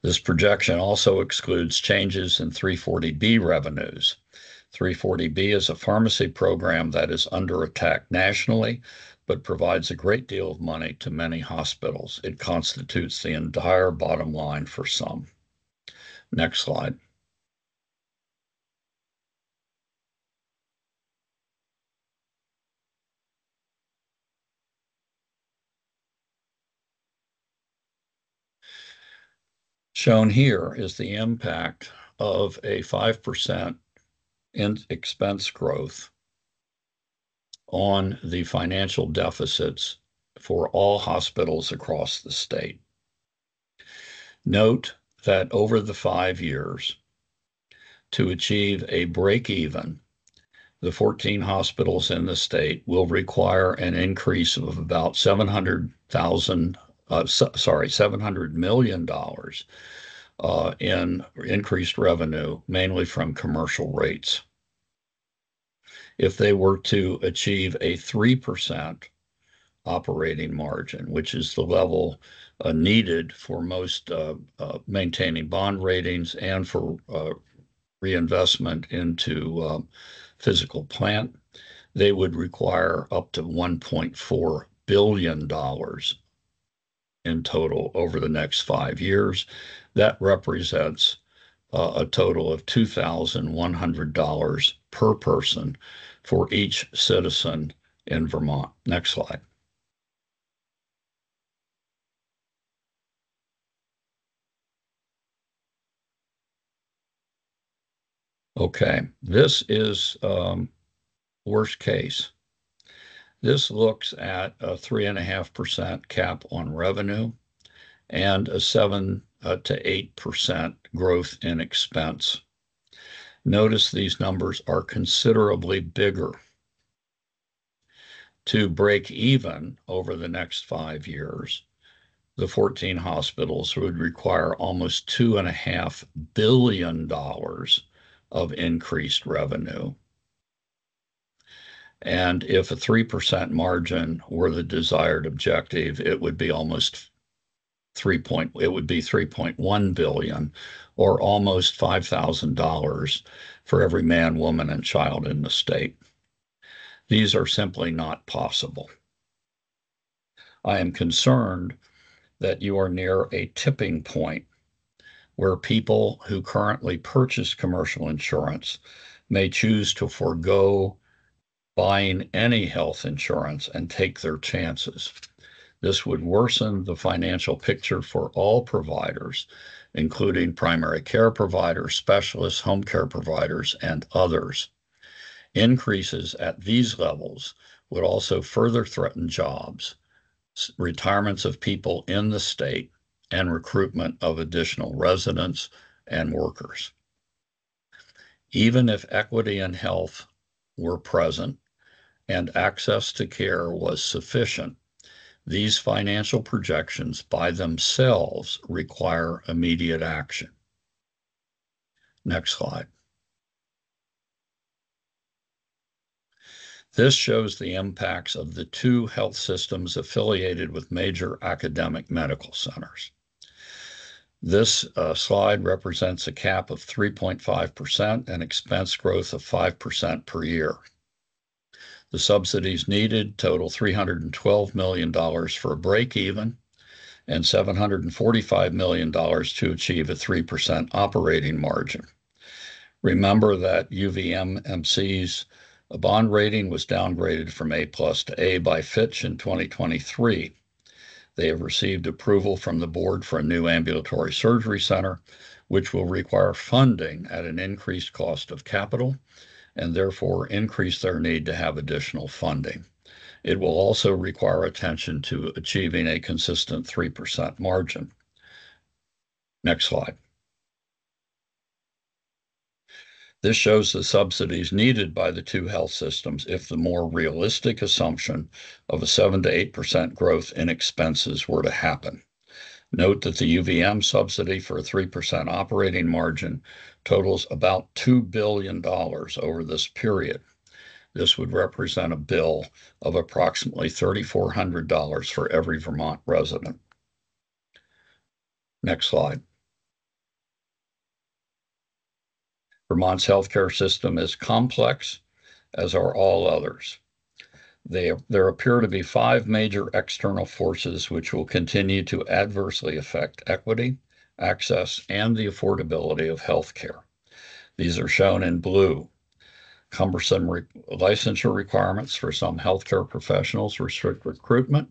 This projection also excludes changes in 340B revenues. 340B is a pharmacy program that is under attack nationally, but provides a great deal of money to many hospitals. It constitutes the entire bottom line for some. Next slide. Shown here is the impact of a 5% in expense growth on the financial deficits for all hospitals across the state. Note that over the 5 years, to achieve a break even, the 14 hospitals in the state will require an increase of about $700 million in increased revenue, mainly from commercial rates. If they were to achieve a 3% operating margin, which is the level needed for most maintaining bond ratings and for reinvestment into physical plant, they would require up to $1.4 billion in total over the next 5 years. That represents a total of $2,100 per person for each citizen in Vermont. Next slide. Okay, this is worst case. This looks at a 3.5% cap on revenue and a 7 to 8% growth in expense. Notice these numbers are considerably bigger. To break even over the next 5 years, the 14 hospitals would require almost $2.5 billion of increased revenue. And if a 3% margin were the desired objective, it would be almost it would be 3.1 billion, or almost $5,000 for every man, woman, and child in the state. These are simply not possible. I am concerned that you are near a tipping point where people who currently purchase commercial insurance may choose to forego buying any health insurance and take their chances. This would worsen the financial picture for all providers, including primary care providers, specialists, home care providers, and others. Increases at these levels would also further threaten jobs, retirements of people in the state, and recruitment of additional residents and workers. Even if equity in health were present and access to care was sufficient, these financial projections by themselves require immediate action. Next slide. This shows the impacts of the 2 health systems affiliated with major academic medical centers. This slide represents a cap of 3.5% and expense growth of 5% per year. The subsidies needed total $312 million for a break even and $745 million to achieve a 3% operating margin. Remember that UVMMC's bond rating was downgraded from A+ to A by Fitch in 2023. They have received approval from the board for a new ambulatory surgery center, which will require funding at an increased cost of capital and therefore increase their need to have additional funding. It will also require attention to achieving a consistent 3% margin. Next slide. This shows the subsidies needed by the 2 health systems if the more realistic assumption of a 7 to 8% growth in expenses were to happen. Note that the UVM subsidy for a 3% operating margin totals about $2 billion over this period. This would represent a bill of approximately $3,400 for every Vermont resident. Next slide. Vermont's healthcare system is complex, as are all others. There appear to be 5 major external forces which will continue to adversely affect equity, access, and the affordability of healthcare. These are shown in blue. Cumbersome licensure requirements for some healthcare professionals restrict recruitment.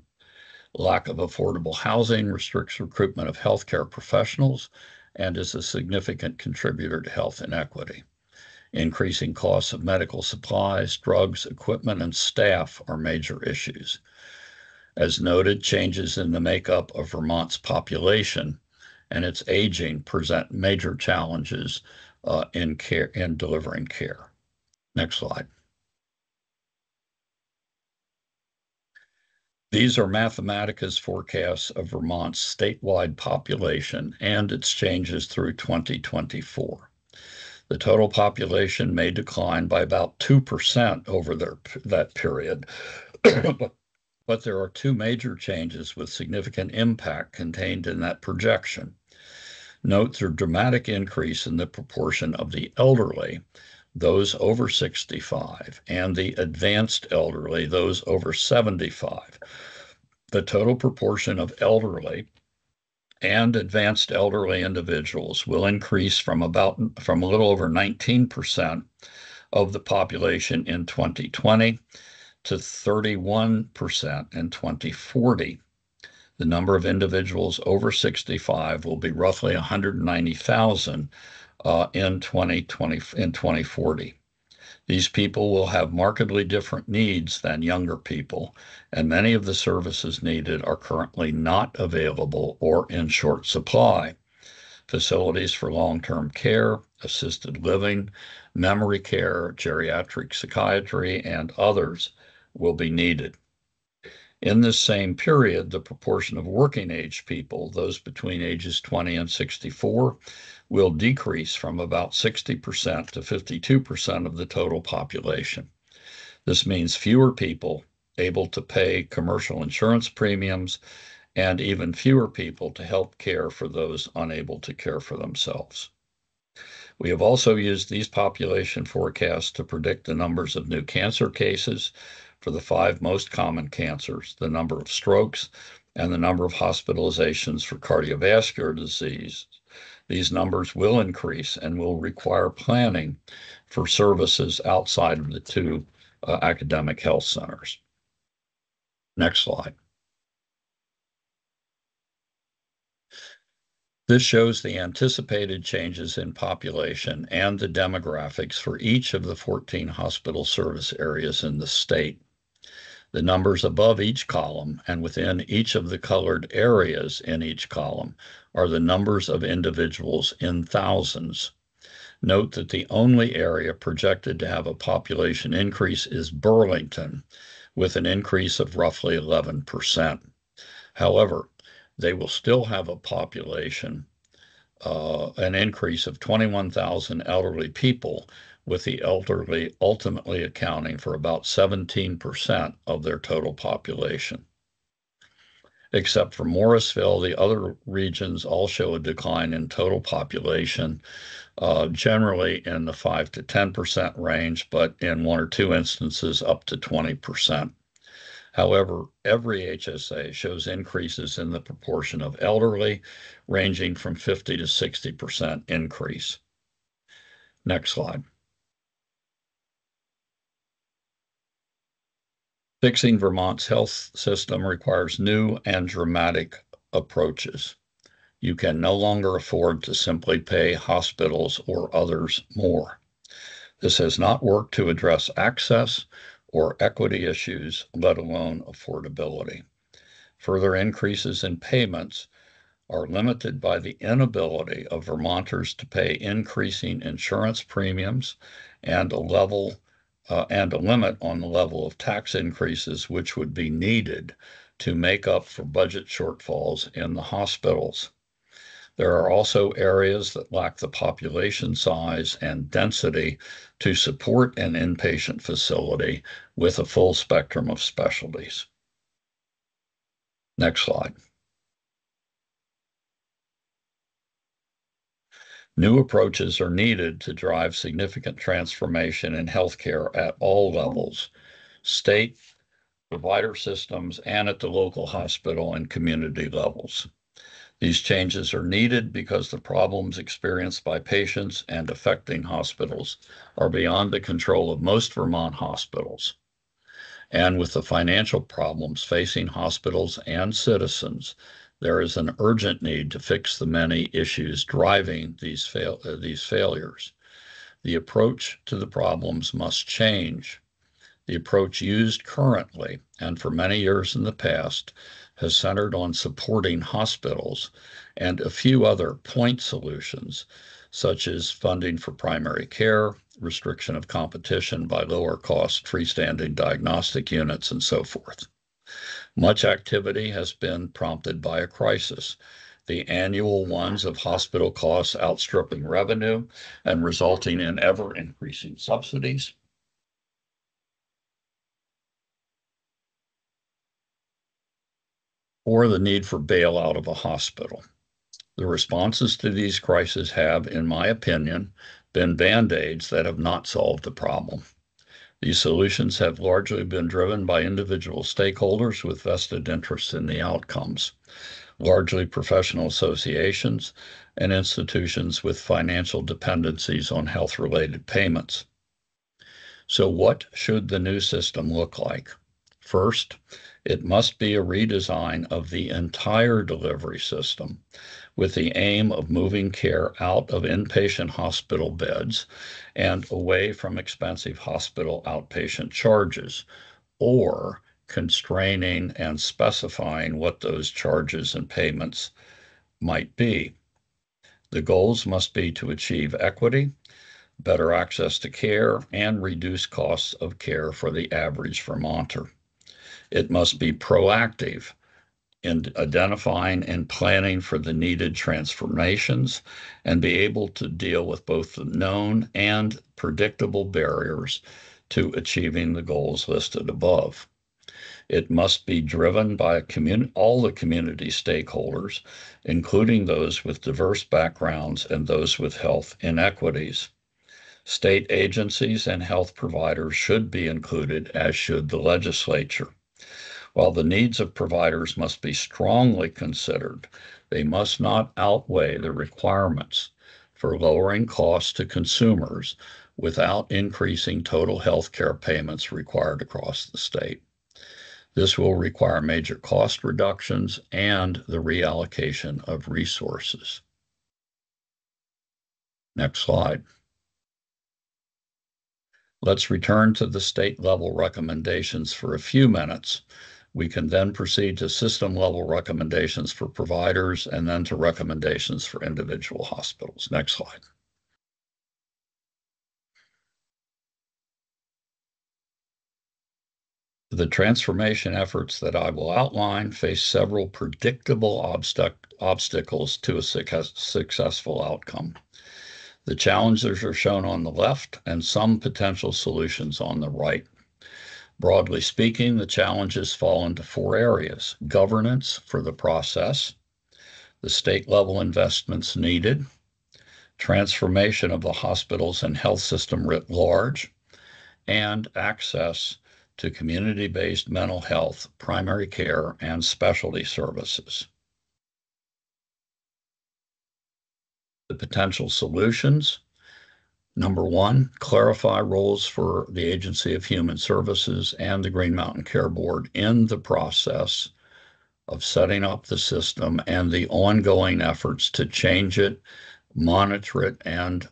Lack of affordable housing restricts recruitment of healthcare professionals and is a significant contributor to health inequity. Increasing costs of medical supplies, drugs, equipment, and staff are major issues. As noted, changes in the makeup of Vermont's population and its aging present major challenges in delivering care. Next slide. These are Mathematica's forecasts of Vermont's statewide population and its changes through 2024. The total population may decline by about 2% over that period, but there are 2 major changes with significant impact contained in that projection. Note the dramatic increase in the proportion of the elderly, those over 65, and the advanced elderly, those over 75. the total proportion of elderly and advanced elderly individuals will increase from a little over 19% of the population in 2020 to 31% in 2040. The number of individuals over 65 will be roughly 190,000 in 2040. These people will have markedly different needs than younger people, and many of the services needed are currently not available or in short supply. Facilities for long-term care, assisted living, memory care, geriatric psychiatry, and others will be needed. In this same period, the proportion of working age people, those between ages 20 and 64, will decrease from about 60% to 52% of the total population. This means fewer people able to pay commercial insurance premiums and even fewer people to help care for those unable to care for themselves. We have also used these population forecasts to predict the numbers of new cancer cases for the 5 most common cancers, the number of strokes, and the number of hospitalizations for cardiovascular disease. These numbers will increase and will require planning for services outside of the 2 academic health centers. Next slide. This shows the anticipated changes in population and the demographics for each of the 14 hospital service areas in the state. The numbers above each column and within each of the colored areas in each column are the numbers of individuals in thousands. Note that the only area projected to have a population increase is Burlington, with an increase of roughly 11%. However, they will still have a population, an increase of 21,000 elderly people, with the elderly ultimately accounting for about 17% of their total population. Except for Morrisville, the other regions all show a decline in total population, generally in the 5 to 10% range, but in 1 or 2 instances up to 20%. However, every HSA shows increases in the proportion of elderly, ranging from 50 to 60% increase. Next slide. Fixing Vermont's health system requires new and dramatic approaches. You can no longer afford to simply pay hospitals or others more. This has not worked to address access or equity issues, let alone affordability. Further increases in payments are limited by the inability of Vermonters to pay increasing insurance premiums and a limit on the level of tax increases which would be needed to make up for budget shortfalls in the hospitals. There are also areas that lack the population size and density to support an inpatient facility with a full spectrum of specialties. Next slide. New approaches are needed to drive significant transformation in healthcare at all levels, state, provider systems, and at the local hospital and community levels. These changes are needed because the problems experienced by patients and affecting hospitals are beyond the control of most Vermont hospitals. And with the financial problems facing hospitals and citizens, there is an urgent need to fix the many issues driving these failures. The approach to the problems must change. The approach used currently and for many years in the past has centered on supporting hospitals and a few other point solutions, such as funding for primary care, restriction of competition by lower cost freestanding diagnostic units, and so forth. Much activity has been prompted by a crisis, the annual ones of hospital costs outstripping revenue and resulting in ever-increasing subsidies, or the need for bailout of a hospital. The responses to these crises have, in my opinion, been Band-Aids that have not solved the problem. These solutions have largely been driven by individual stakeholders with vested interests in the outcomes, largely professional associations and institutions with financial dependencies on health-related payments. So what should the new system look like? First, it must be a redesign of the entire delivery system with the aim of moving care out of inpatient hospital beds and away from expensive hospital outpatient charges, or constraining and specifying what those charges and payments might be. The goals must be to achieve equity, better access to care, and reduce costs of care for the average Vermonter. It must be proactive in identifying and planning for the needed transformations and be able to deal with both the known and predictable barriers to achieving the goals listed above. It must be driven by all the community stakeholders, including those with diverse backgrounds and those with health inequities. State agencies and health providers should be included, as should the legislature. While the needs of providers must be strongly considered, they must not outweigh the requirements for lowering costs to consumers without increasing total health care payments required across the state. This will require major cost reductions and the reallocation of resources. Next slide. Let's return to the state level recommendations for a few minutes. We can then proceed to system level recommendations for providers and then to recommendations for individual hospitals. Next slide. The transformation efforts that I will outline face several predictable obstacles to a successful outcome. The challenges are shown on the left and some potential solutions on the right. Broadly speaking, the challenges fall into 4 areas: governance for the process, the state level investments needed, transformation of the hospitals and health system writ large, and access to community-based mental health, primary care, and specialty services. The potential solutions: number 1, clarify roles for the Agency of Human Services and the Green Mountain Care Board in the process of setting up the system and the ongoing efforts to change it, monitor it, and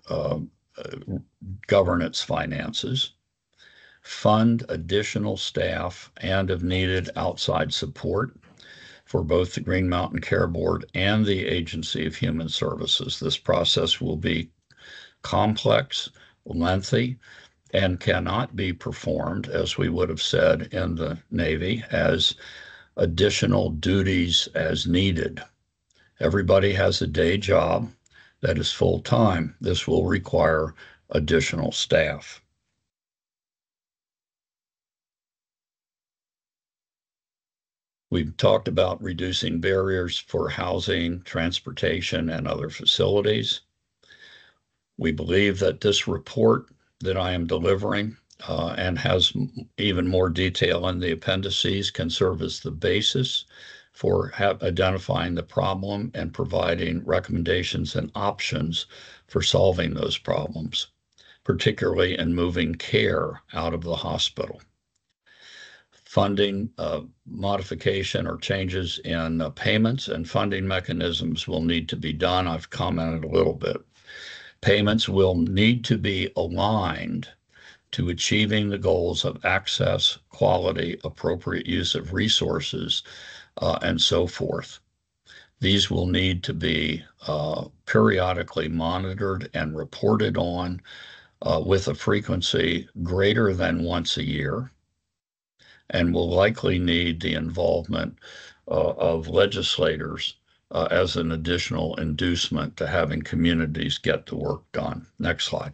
govern its finances. Fund additional staff and, if needed, outside support for both the Green Mountain Care Board and the Agency of Human Services. This process will be complex, lengthy, and cannot be performed, as we would have said in the Navy, as additional duties as needed. Everybody has a day job that is full-time. This will require additional staff. We've talked about reducing barriers for housing, transportation, and other facilities. We believe that this report that I am delivering and has even more detail in the appendices can serve as the basis for identifying the problem and providing recommendations and options for solving those problems, particularly in moving care out of the hospital. Funding modification or changes in payments and funding mechanisms will need to be done. I've commented a little bit. Payments will need to be aligned to achieving the goals of access, quality, appropriate use of resources, and so forth. These will need to be periodically monitored and reported on with a frequency greater than once a year, and will likely need the involvement of legislators as an additional inducement to having communities get the work done. Next slide.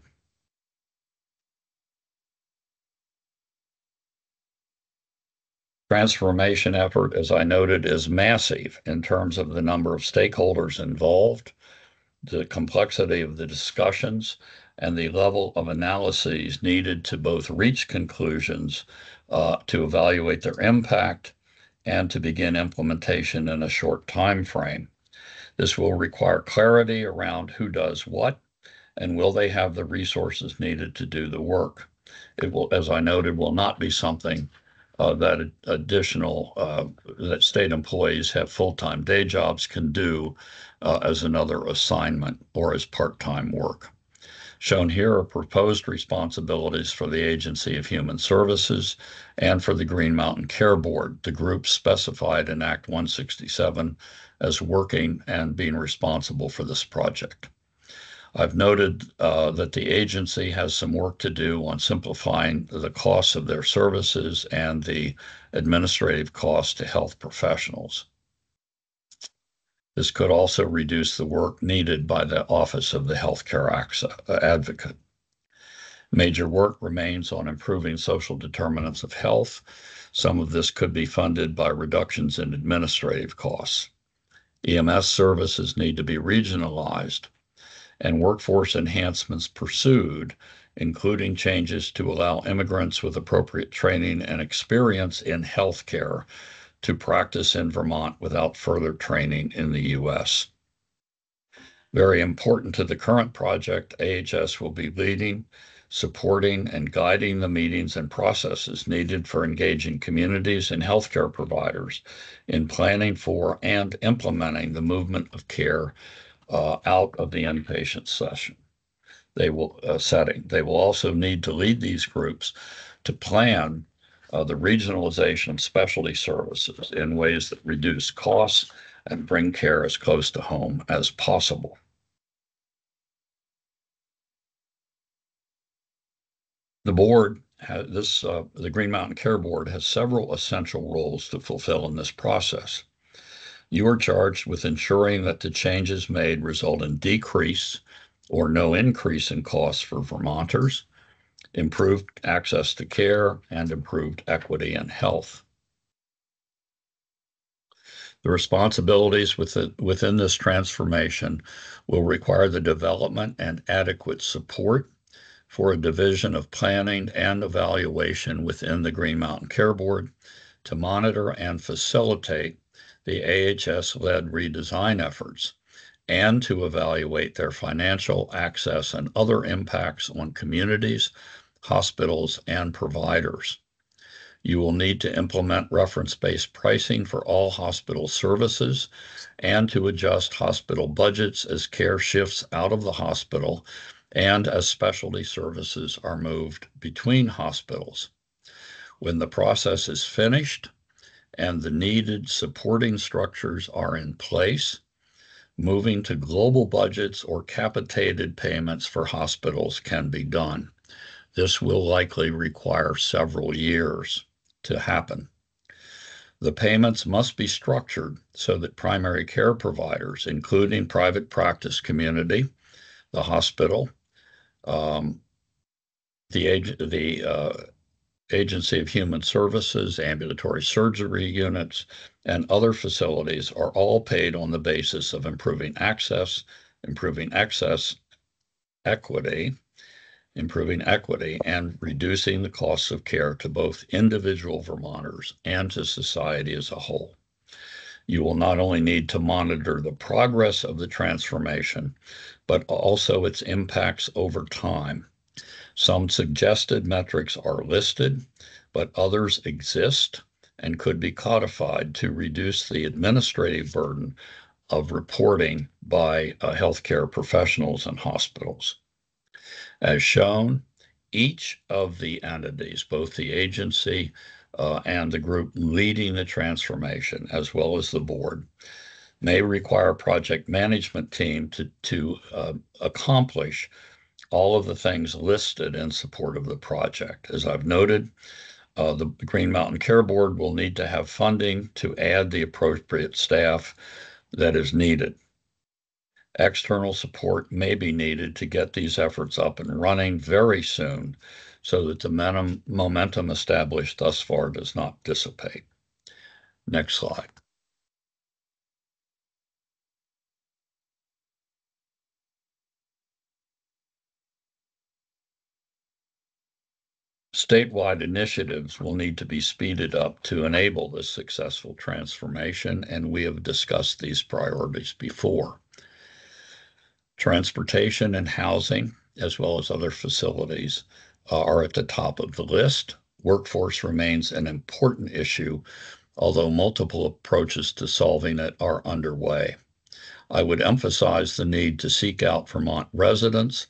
Transformation effort, as I noted, is massive in terms of the number of stakeholders involved, the complexity of the discussions, and the level of analyses needed to both reach conclusions, to evaluate their impact, and to begin implementation in a short time frame. This will require clarity around who does what, and will they have the resources needed to do the work. It will, as I noted, will not be something that state employees have full-time day jobs can do as another assignment or as part-time work. Shown here are proposed responsibilities for the Agency of Human Services and for the Green Mountain Care Board, the group specified in Act 167 as working and being responsible for this project. I've noted that the agency has some work to do on simplifying the costs of their services and the administrative costs to health professionals. This could also reduce the work needed by the Office of the Healthcare Advocate. Major work remains on improving social determinants of health. Some of this could be funded by reductions in administrative costs. EMS services need to be regionalized and workforce enhancements pursued, including changes to allow immigrants with appropriate training and experience in healthcare to practice in Vermont without further training in the U.S. Very important to the current project, AHS will be leading, supporting, and guiding the meetings and processes needed for engaging communities and healthcare providers in planning for and implementing the movement of care out of the inpatient setting. They will also need to lead these groups to plan the regionalization of specialty services in ways that reduce costs and bring care as close to home as possible. The board, the Green Mountain Care Board, has several essential roles to fulfill in this process. You are charged with ensuring that the changes made result in decrease or no increase in costs for Vermonters, improved access to care, and improved equity and health. The responsibilities within this transformation will require the development and adequate support for a division of planning and evaluation within the Green Mountain Care Board to monitor and facilitate the AHS-led redesign efforts, and to evaluate their financial, access, and other impacts on communities, hospitals, and providers. You will need to implement reference-based pricing for all hospital services and to adjust hospital budgets as care shifts out of the hospital and as specialty services are moved between hospitals. When the process is finished and the needed supporting structures are in place, moving to global budgets or capitated payments for hospitals can be done. This will likely require several years to happen. The payments must be structured so that primary care providers, including private practice community, the hospital, the Agency of Human Services, ambulatory surgery units, and other facilities are all paid on the basis of improving access, improving equity, and reducing the costs of care to both individual Vermonters and to society as a whole. You will not only need to monitor the progress of the transformation, but also its impacts over time. Some suggested metrics are listed, but others exist and could be codified to reduce the administrative burden of reporting by healthcare professionals and hospitals. As shown, each of the entities, both the agency and the group leading the transformation, as well as the board, may require a project management team to accomplish all of the things listed in support of the project. As I've noted, the Green Mountain Care Board will need to have funding to add the appropriate staff that is needed. External support may be needed to get these efforts up and running very soon so that the momentum established thus far does not dissipate. Next slide. Statewide initiatives will need to be speeded up to enable this successful transformation, and we have discussed these priorities before. Transportation and housing, as well as other facilities, are at the top of the list. Workforce remains an important issue, although multiple approaches to solving it are underway. I would emphasize the need to seek out Vermont residents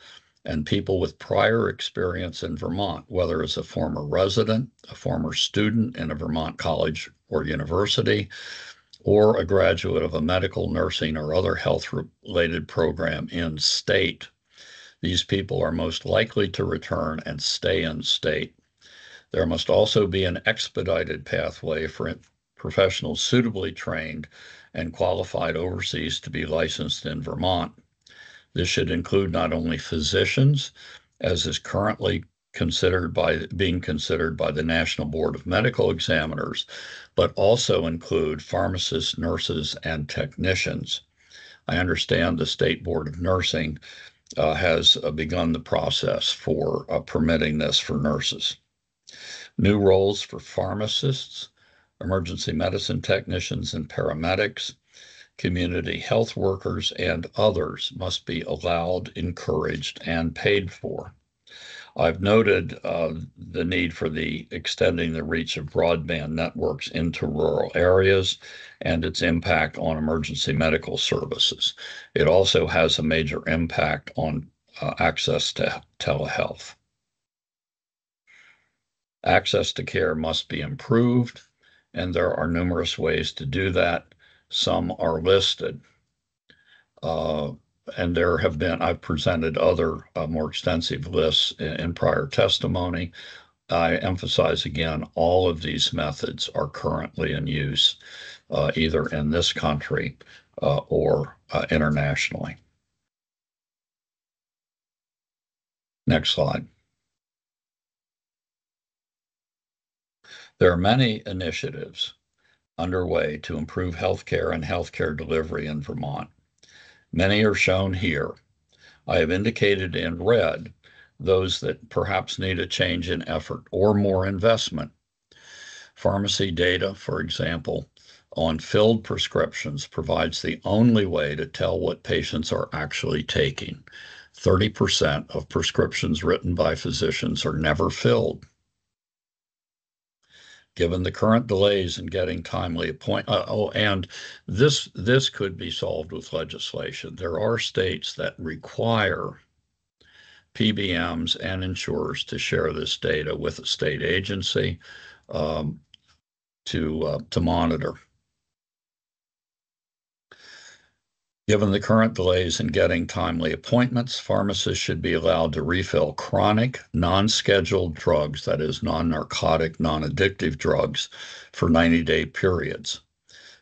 and people with prior experience in Vermont, whether as a former resident, a former student in a Vermont college or university, or a graduate of a medical, nursing, or other health-related program in state. These people are most likely to return and stay in state. There must also be an expedited pathway for professionals suitably trained and qualified overseas to be licensed in Vermont. This should include not only physicians, as is currently being considered by the National Board of Medical Examiners, but also include pharmacists, nurses, and technicians. I understand the State Board of Nursing has begun the process for permitting this for nurses. New roles for pharmacists, emergency medicine technicians, and paramedics, community health workers, and others must be allowed, encouraged, and paid for. I've noted the need for extending the reach of broadband networks into rural areas and its impact on emergency medical services. It also has a major impact on access to telehealth. Access to care must be improved, and there are numerous ways to do that. Some are listed. And I've presented other more extensive lists in prior testimony. I emphasize again, all of these methods are currently in use, either in this country or internationally. Next slide. There are many initiatives underway to improve healthcare and healthcare delivery in Vermont. Many are shown here. I have indicated in red those that perhaps need a change in effort or more investment. Pharmacy data, for example, on filled prescriptions provides the only way to tell what patients are actually taking. 30% of prescriptions written by physicians are never filled. Given the current delays in getting timely appointments, and this could be solved with legislation. There are states that require PBMs and insurers to share this data with a state agency to monitor. Given the current delays in getting timely appointments, pharmacists should be allowed to refill chronic, non-scheduled drugs, that is, non-narcotic, non-addictive drugs, for 90-day periods.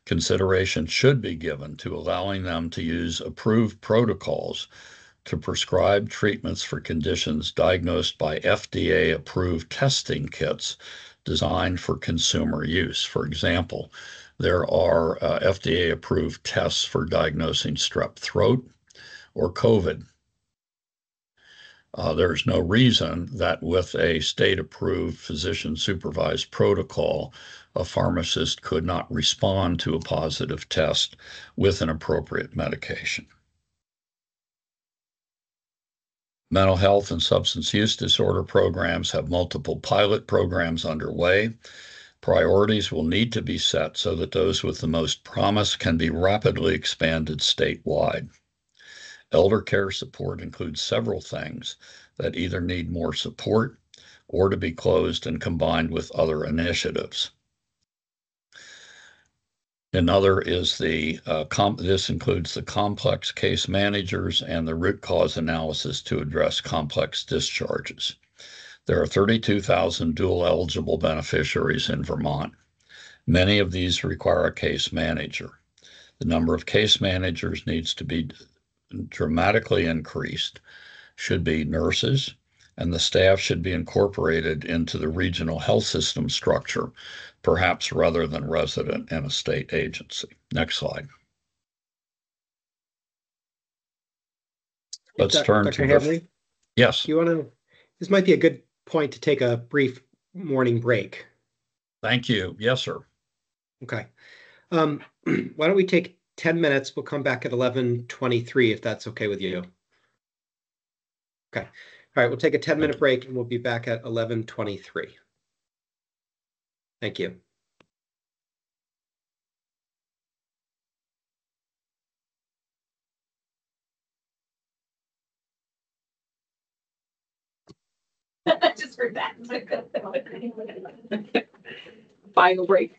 Consideration should be given to allowing them to use approved protocols to prescribe treatments for conditions diagnosed by FDA-approved testing kits designed for consumer use. For example, there are FDA-approved tests for diagnosing strep throat or COVID. There's no reason that with a state-approved, physician-supervised protocol, a pharmacist could not respond to a positive test with an appropriate medication. Mental health and substance use disorder programs have multiple pilot programs underway. Priorities will need to be set so that those with the most promise can be rapidly expanded statewide. Elder care support includes several things that either need more support or to be closed and combined with other initiatives. Another is this includes the complex case managers and the root cause analysis to address complex discharges. There are 32,000 dual eligible beneficiaries in Vermont. Many of these require a case manager. The number of case managers needs to be dramatically increased, should be nurses, and the staff should be incorporated into the regional health system structure, perhaps rather than resident in a state agency. Next slide. Let's turn
Dr.
to
Hamre,
yes.
do you want to? This might be a good point to take a brief morning break?
Thank you. Yes, sir.
Okay. Why don't we take 10 minutes? We'll come back at 11:23 if that's okay with you. Okay. All right, we'll take a 10-minute break and we'll be back at 11:23. Thank you.
I just heard that. Final break.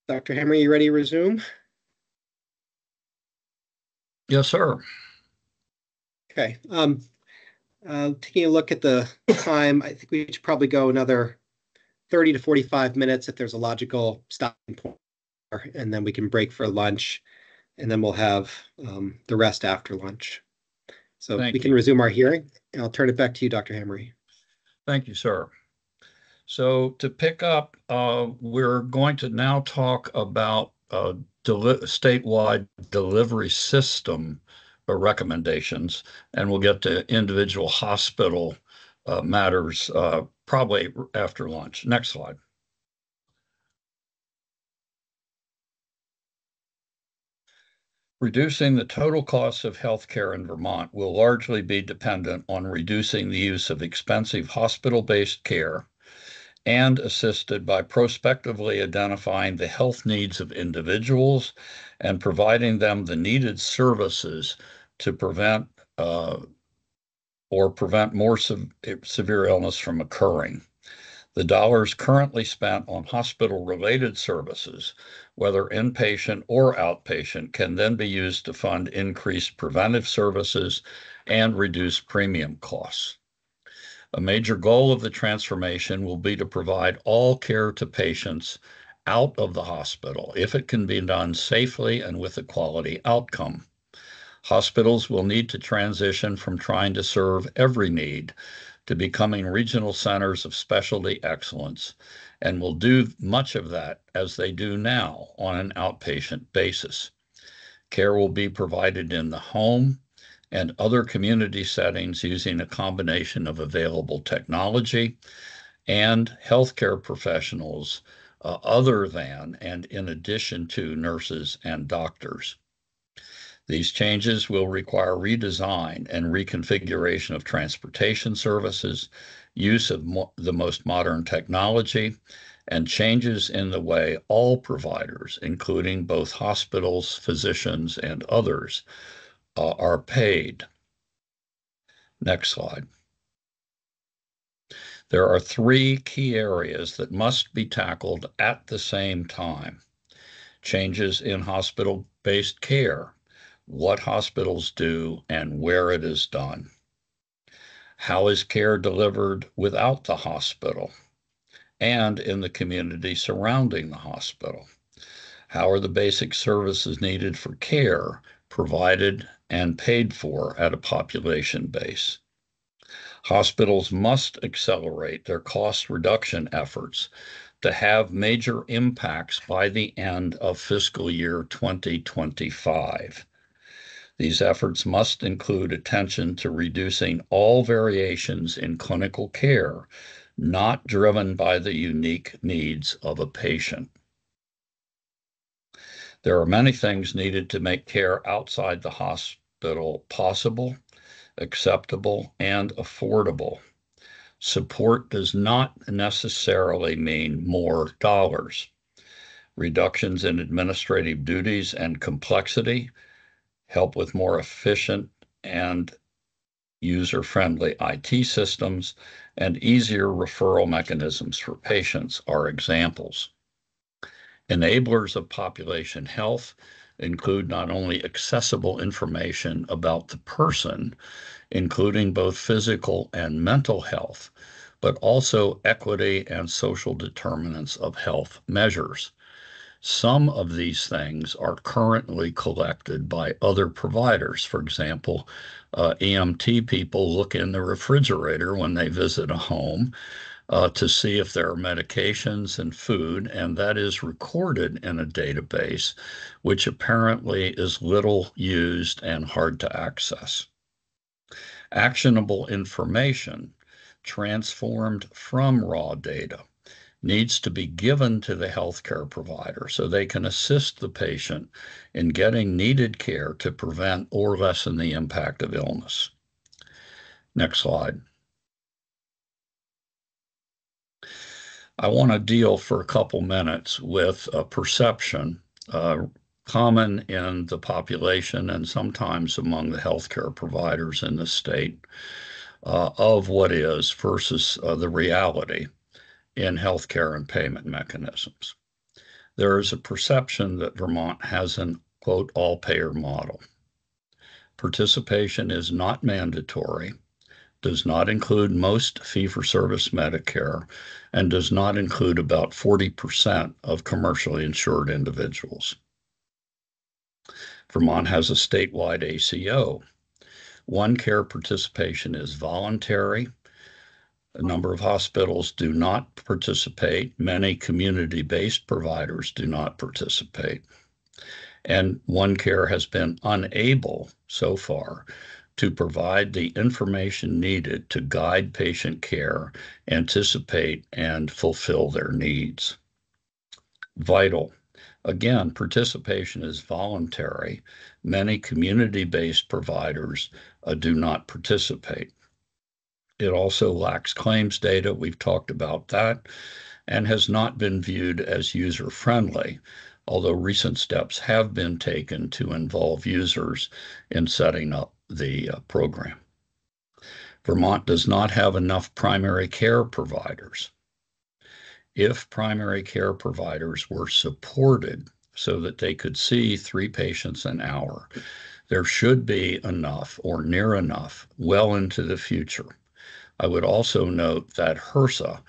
Dr. Hammer, you ready to resume?
Yes, sir.
Okay. Taking a look at the time, I think we should probably go another 30 to 45 minutes if there's a logical stopping point, and then we can break for lunch, and then we'll have the rest after lunch. So we can resume our hearing, and I'll turn it back to you, Dr. Hammery.
Thank you, sir. So to pick up, we're going to now talk about statewide delivery system recommendations, and we'll get to individual hospital matters probably after lunch. Next slide. Reducing the total costs of healthcare in Vermont will largely be dependent on reducing the use of expensive hospital-based care and assisted by prospectively identifying the health needs of individuals and providing them the needed services to prevent more severe illness from occurring. The dollars currently spent on hospital-related services, whether inpatient or outpatient, can then be used to fund increased preventive services and reduce premium costs. A major goal of the transformation will be to provide all care to patients out of the hospital if it can be done safely and with a quality outcome. Hospitals will need to transition from trying to serve every need to becoming regional centers of specialty excellence, and will do much of that as they do now on an outpatient basis. Care will be provided in the home and other community settings using a combination of available technology and healthcare professionals other than and in addition to nurses and doctors. These changes will require redesign and reconfiguration of transportation services, use of the most modern technology, and changes in the way all providers, including both hospitals, physicians, and others, are paid. Next slide. There are three key areas that must be tackled at the same time. Changes in hospital-based care, what hospitals do and where it is done. How is care delivered without the hospital and in the community surrounding the hospital? How are the basic services needed for care provided and paid for at a population base? Hospitals must accelerate their cost reduction efforts to have major impacts by the end of fiscal year 2025. These efforts must include attention to reducing all variations in clinical care not driven by the unique needs of a patient. There are many things needed to make care outside the hospital possible, acceptable, and affordable. Support does not necessarily mean more dollars. Reductions in administrative duties and complexity help with more efficient and user-friendly IT systems, and easier referral mechanisms for patients are examples. Enablers of population health include not only accessible information about the person, including both physical and mental health, but also equity and social determinants of health measures. Some of these things are currently collected by other providers. For example, EMT people look in the refrigerator when they visit a home to see if there are medications and food, and that is recorded in a database, which apparently is little used and hard to access. Actionable information transformed from raw data needs to be given to the healthcare provider so they can assist the patient in getting needed care to prevent or lessen the impact of illness. Next slide. I want to deal for a couple minutes with a perception common in the population and sometimes among the healthcare providers in the state of what is versus the reality in healthcare and payment mechanisms. There is a perception that Vermont has an, quote, all-payer model. Participation is not mandatory, does not include most fee-for-service Medicare, and does not include about 40% of commercially insured individuals. Vermont has a statewide ACO. OneCare participation is voluntary. A number of hospitals do not participate. Many community-based providers do not participate. And OneCare has been unable so far to provide the information needed to guide patient care, anticipate, and fulfill their needs. Vital. Again, participation is voluntary. Many community-based providers do not participate. It also lacks claims data. We've talked about that, and has not been viewed as user-friendly, although recent steps have been taken to involve users in setting up the program. Vermont does not have enough primary care providers. If primary care providers were supported so that they could see 3 patients an hour, there should be enough or near enough well into the future. I would also note that HRSA,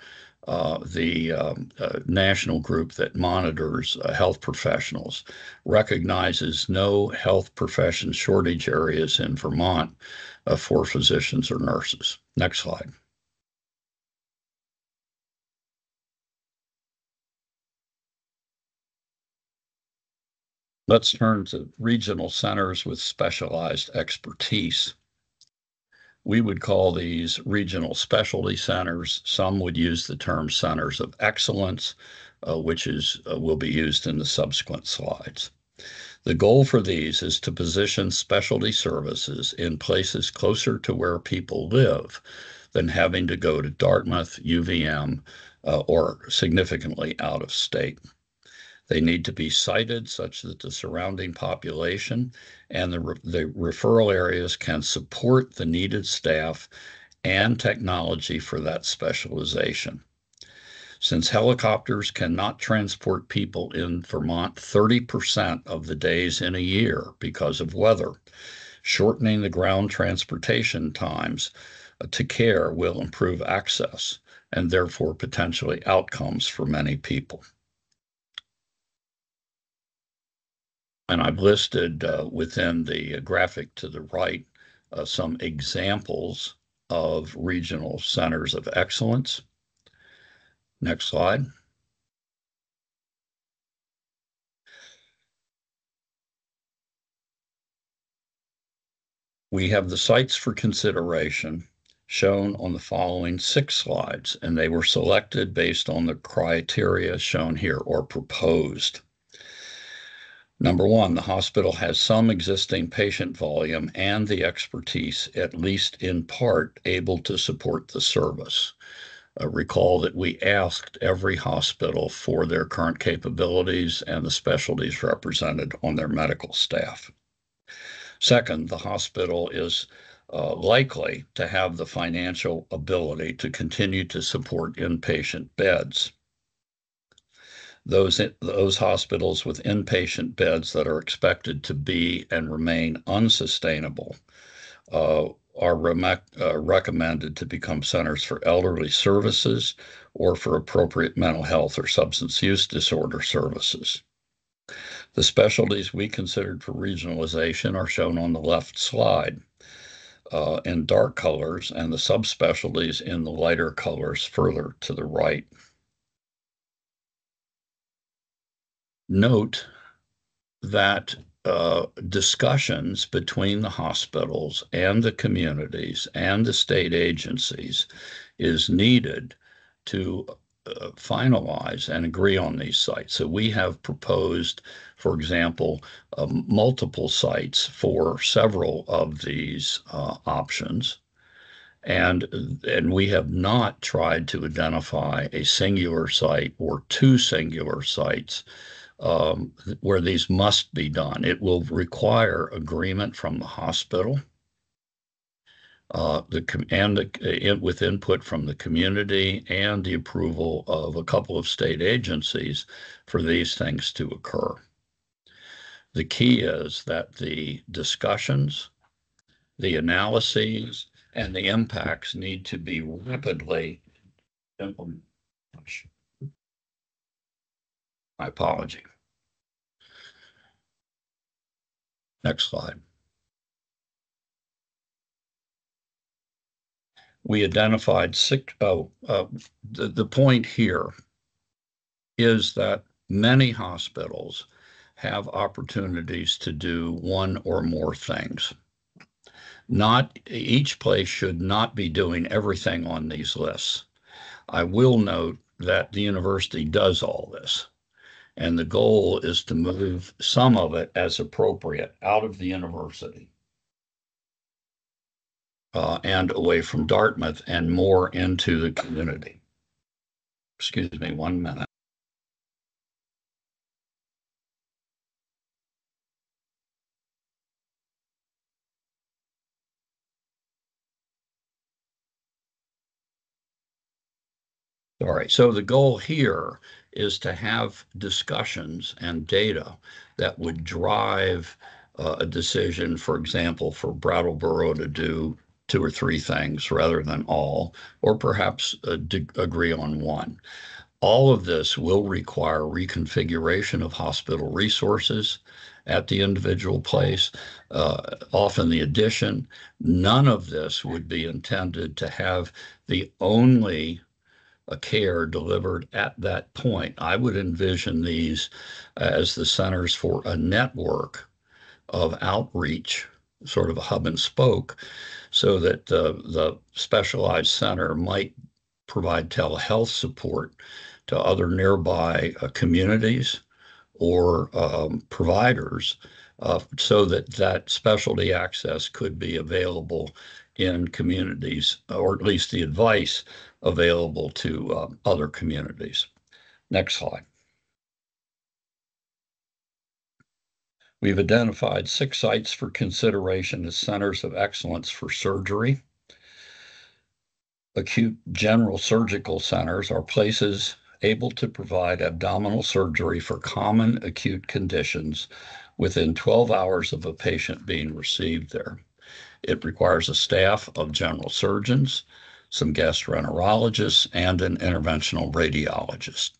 the national group that monitors health professionals, recognizes no health profession shortage areas in Vermont for physicians or nurses. Next slide. Let's turn to regional centers with specialized expertise. We would call these regional specialty centers. Some would use the term centers of excellence, which will be used in the subsequent slides. The goal for these is to position specialty services in places closer to where people live than having to go to Dartmouth, UVM, or significantly out of state. They need to be sited such that the surrounding population and the referral areas can support the needed staff and technology for that specialization. Since helicopters cannot transport people in Vermont 30% of the days in a year because of weather, shortening the ground transportation times to care will improve access and therefore potentially outcomes for many people. And I've listed within the graphic to the right some examples of regional centers of excellence. Next slide. We have the sites for consideration shown on the following 6 slides, and they were selected based on the criteria shown here or proposed. Number 1, the hospital has some existing patient volume and the expertise, at least in part, able to support the service. Recall that we asked every hospital for their current capabilities and the specialties represented on their medical staff. Second, the hospital is likely to have the financial ability to continue to support inpatient beds. Those hospitals with inpatient beds that are expected to be and remain unsustainable are recommended to become centers for elderly services or for appropriate mental health or substance use disorder services. The specialties we considered for regionalization are shown on the left slide in dark colors, and the subspecialties in the lighter colors further to the right. Note that discussions between the hospitals and the communities and the state agencies is needed to finalize and agree on these sites. So we have proposed, for example, multiple sites for several of these options. And we have not tried to identify a singular site or 2 singular sites where these must be done. It will require agreement from the hospital with input from the community and the approval of a couple of state agencies for these things to occur. The key is that the discussions, the analyses, and the impacts need to be rapidly implemented. My apology. Next slide. We identified the point here is that many hospitals have opportunities to do one or more things. Not each place should not be doing everything on these lists. I will note that the university does all this, and the goal is to move some of it as appropriate out of the university and away from Dartmouth and more into the community. Excuse me 1 minute. All right, so the goal here is to have discussions and data that would drive a decision, for example, for Brattleboro to do 2 or 3 things rather than all, or perhaps agree on one. All of this will require reconfiguration of hospital resources at the individual place, often the addition. None of this would be intended to have the only care delivered at that point. I would envision these as the centers for a network of outreach, sort of a hub and spoke, so that the specialized center might provide telehealth support to other nearby communities or providers so that that specialty access could be available in communities, or at least the advice available to other communities. Next slide. We've identified 6 sites for consideration as centers of excellence for surgery. Acute general surgical centers are places able to provide abdominal surgery for common acute conditions within 12 hours of a patient being received there. It requires a staff of general surgeons, some gastroenterologists, and an interventional radiologist.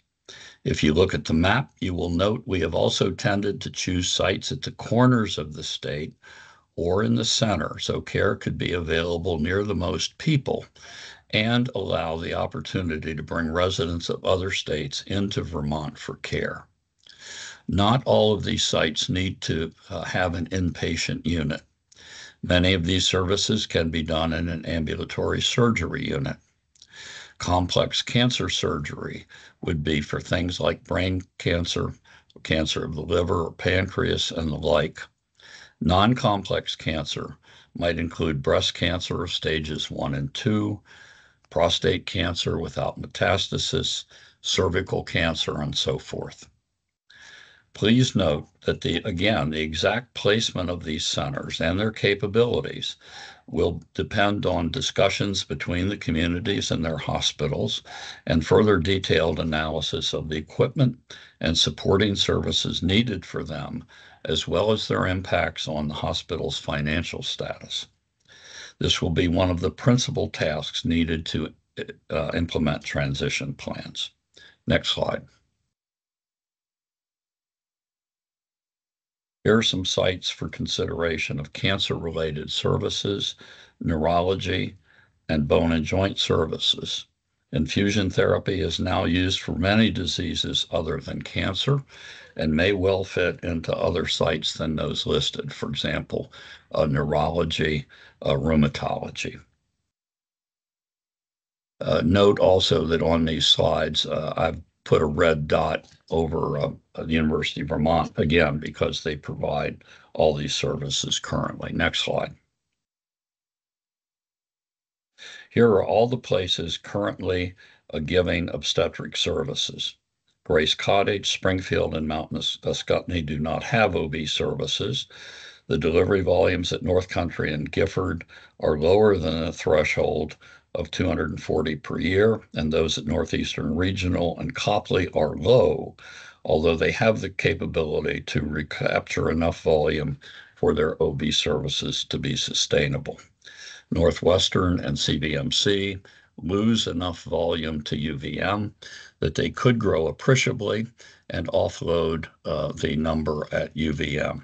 If you look at the map, you will note we have also tended to choose sites at the corners of the state or in the center, so care could be available near the most people and allow the opportunity to bring residents of other states into Vermont for care. Not all of these sites need to have an inpatient unit. Many of these services can be done in an ambulatory surgery unit. Complex cancer surgery would be for things like brain cancer, cancer of the liver or pancreas, and the like. Non-complex cancer might include breast cancer of stages 1 and 2, prostate cancer without metastasis, cervical cancer, and so forth. Please note that the exact placement of these centers and their capabilities will depend on discussions between the communities and their hospitals and further detailed analysis of the equipment and supporting services needed for them, as well as their impacts on the hospital's financial status. This will be one of the principal tasks needed to implement transition plans. Next slide. Here are some sites for consideration of cancer-related services, neurology, and bone and joint services. Infusion therapy is now used for many diseases other than cancer and may well fit into other sites than those listed, for example, neurology, rheumatology. Note also that on these slides, I've put a red dot over the University of Vermont, again, because they provide all these services currently. Next slide. Here are all the places currently giving obstetric services. Grace Cottage, Springfield, and Mount Ascutney do not have OB services. The delivery volumes at North Country and Gifford are lower than a threshold of 240 per year, and those at Northeastern Regional and Copley are low, although they have the capability to recapture enough volume for their OB services to be sustainable. Northwestern and CVMC lose enough volume to UVM that they could grow appreciably and offload the number at UVM.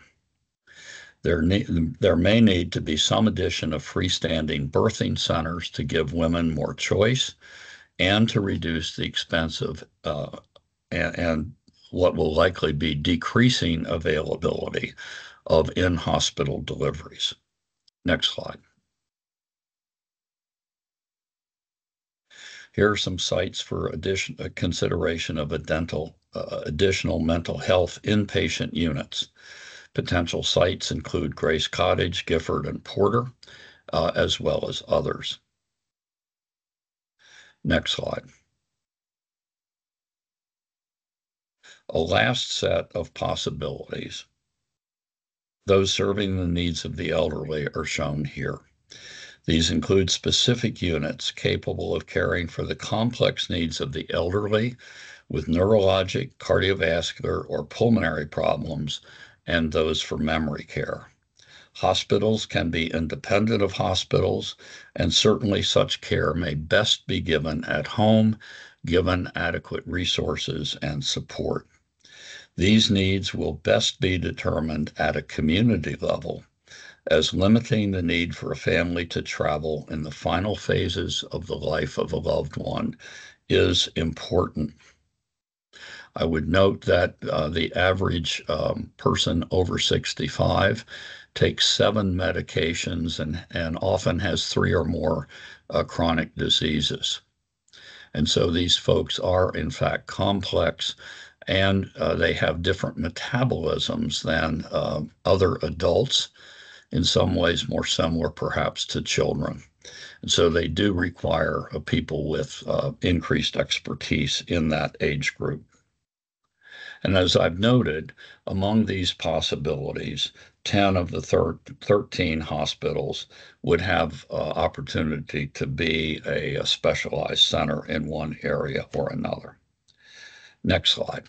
There may need to be some addition of freestanding birthing centers to give women more choice and to reduce the expense of and what will likely be decreasing availability of in-hospital deliveries. Next slide. Here are some sites for consideration of additional mental health inpatient units. Potential sites include Grace Cottage, Gifford, and Porter, as well as others. Next slide. A last set of possibilities. Those serving the needs of the elderly are shown here. These include specific units capable of caring for the complex needs of the elderly with neurologic, cardiovascular, or pulmonary problems, and those for memory care. Hospitals can be independent of hospitals, and certainly such care may best be given at home, given adequate resources and support. These needs will best be determined at a community level, as limiting the need for a family to travel in the final phases of the life of a loved one is important. I would note that the average person over 65 takes 7 medications and often has 3 or more chronic diseases. And so these folks are in fact complex, and they have different metabolisms than other adults, in some ways more similar perhaps to children. And so they do require people with increased expertise in that age group. And as I've noted, among these possibilities, 10 of the 13 hospitals would have opportunity to be a specialized center in one area or another. Next slide.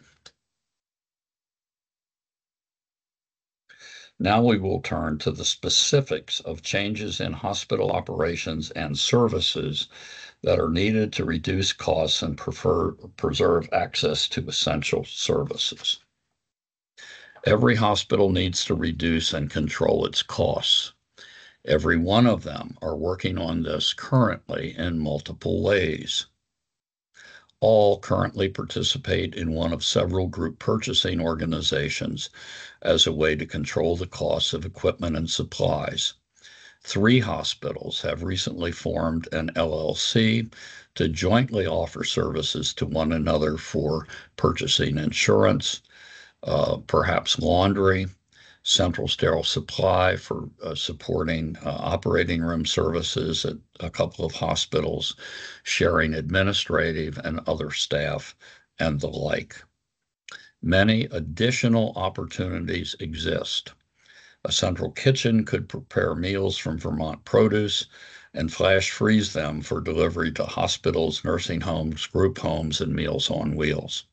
Now we will turn to the specifics of changes in hospital operations and services that are needed to reduce costs and preserve access to essential services. Every hospital needs to reduce and control its costs. Every one of them are working on this currently in multiple ways. All currently participate in one of several group purchasing organizations as a way to control the costs of equipment and supplies. 3 hospitals have recently formed an LLC to jointly offer services to one another for purchasing insurance, perhaps laundry, central sterile supply for supporting operating room services at a couple of hospitals, sharing administrative and other staff, and the like. Many additional opportunities exist. A central kitchen could prepare meals from Vermont produce and flash freeze them for delivery to hospitals, nursing homes, group homes, and Meals on Wheels.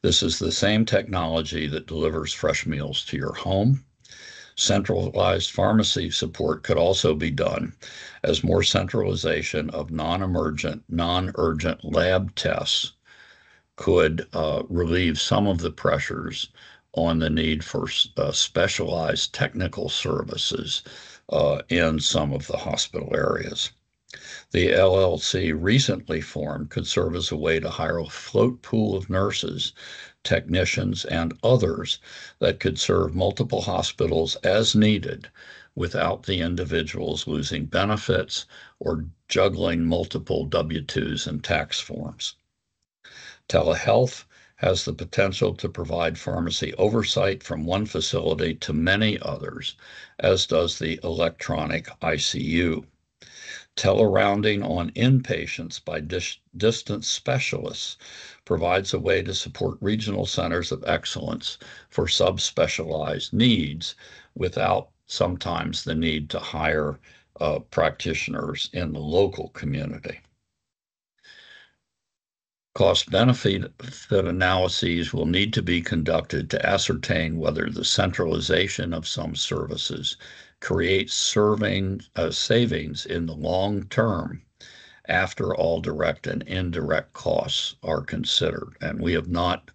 This is the same technology that delivers fresh meals to your home. Centralized pharmacy support could also be done, as more centralization of non-emergent, non-urgent lab tests could relieve some of the pressures on the need for specialized technical services in some of the hospital areas. The LLC recently formed could serve as a way to hire a float pool of nurses, technicians, and others that could serve multiple hospitals as needed without the individuals losing benefits or juggling multiple W-2s and tax forms. Telehealth has the potential to provide pharmacy oversight from one facility to many others, as does the electronic ICU. Telerounding on inpatients by distance specialists provides a way to support regional centers of excellence for subspecialized needs without sometimes the need to hire practitioners in the local community. Cost-benefit analyses will need to be conducted to ascertain whether the centralization of some services creates savings in the long term after all direct and indirect costs are considered. And we have not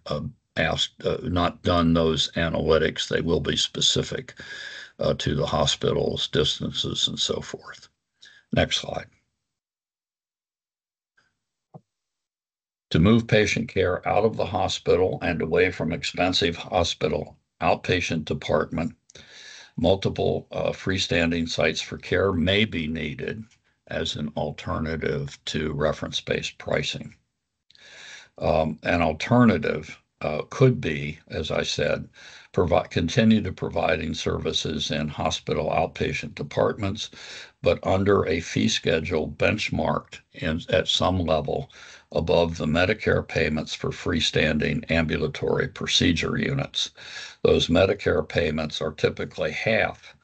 not done those analytics. They will be specific to the hospitals, distances, and so forth. Next slide. To move patient care out of the hospital and away from expensive hospital outpatient department, multiple freestanding sites for care may be needed as an alternative to reference-based pricing. An alternative could be, as I said, continue to providing services in hospital outpatient departments, but under a fee schedule benchmarked at some level above the Medicare payments for freestanding ambulatory procedure units. Those Medicare payments are typically half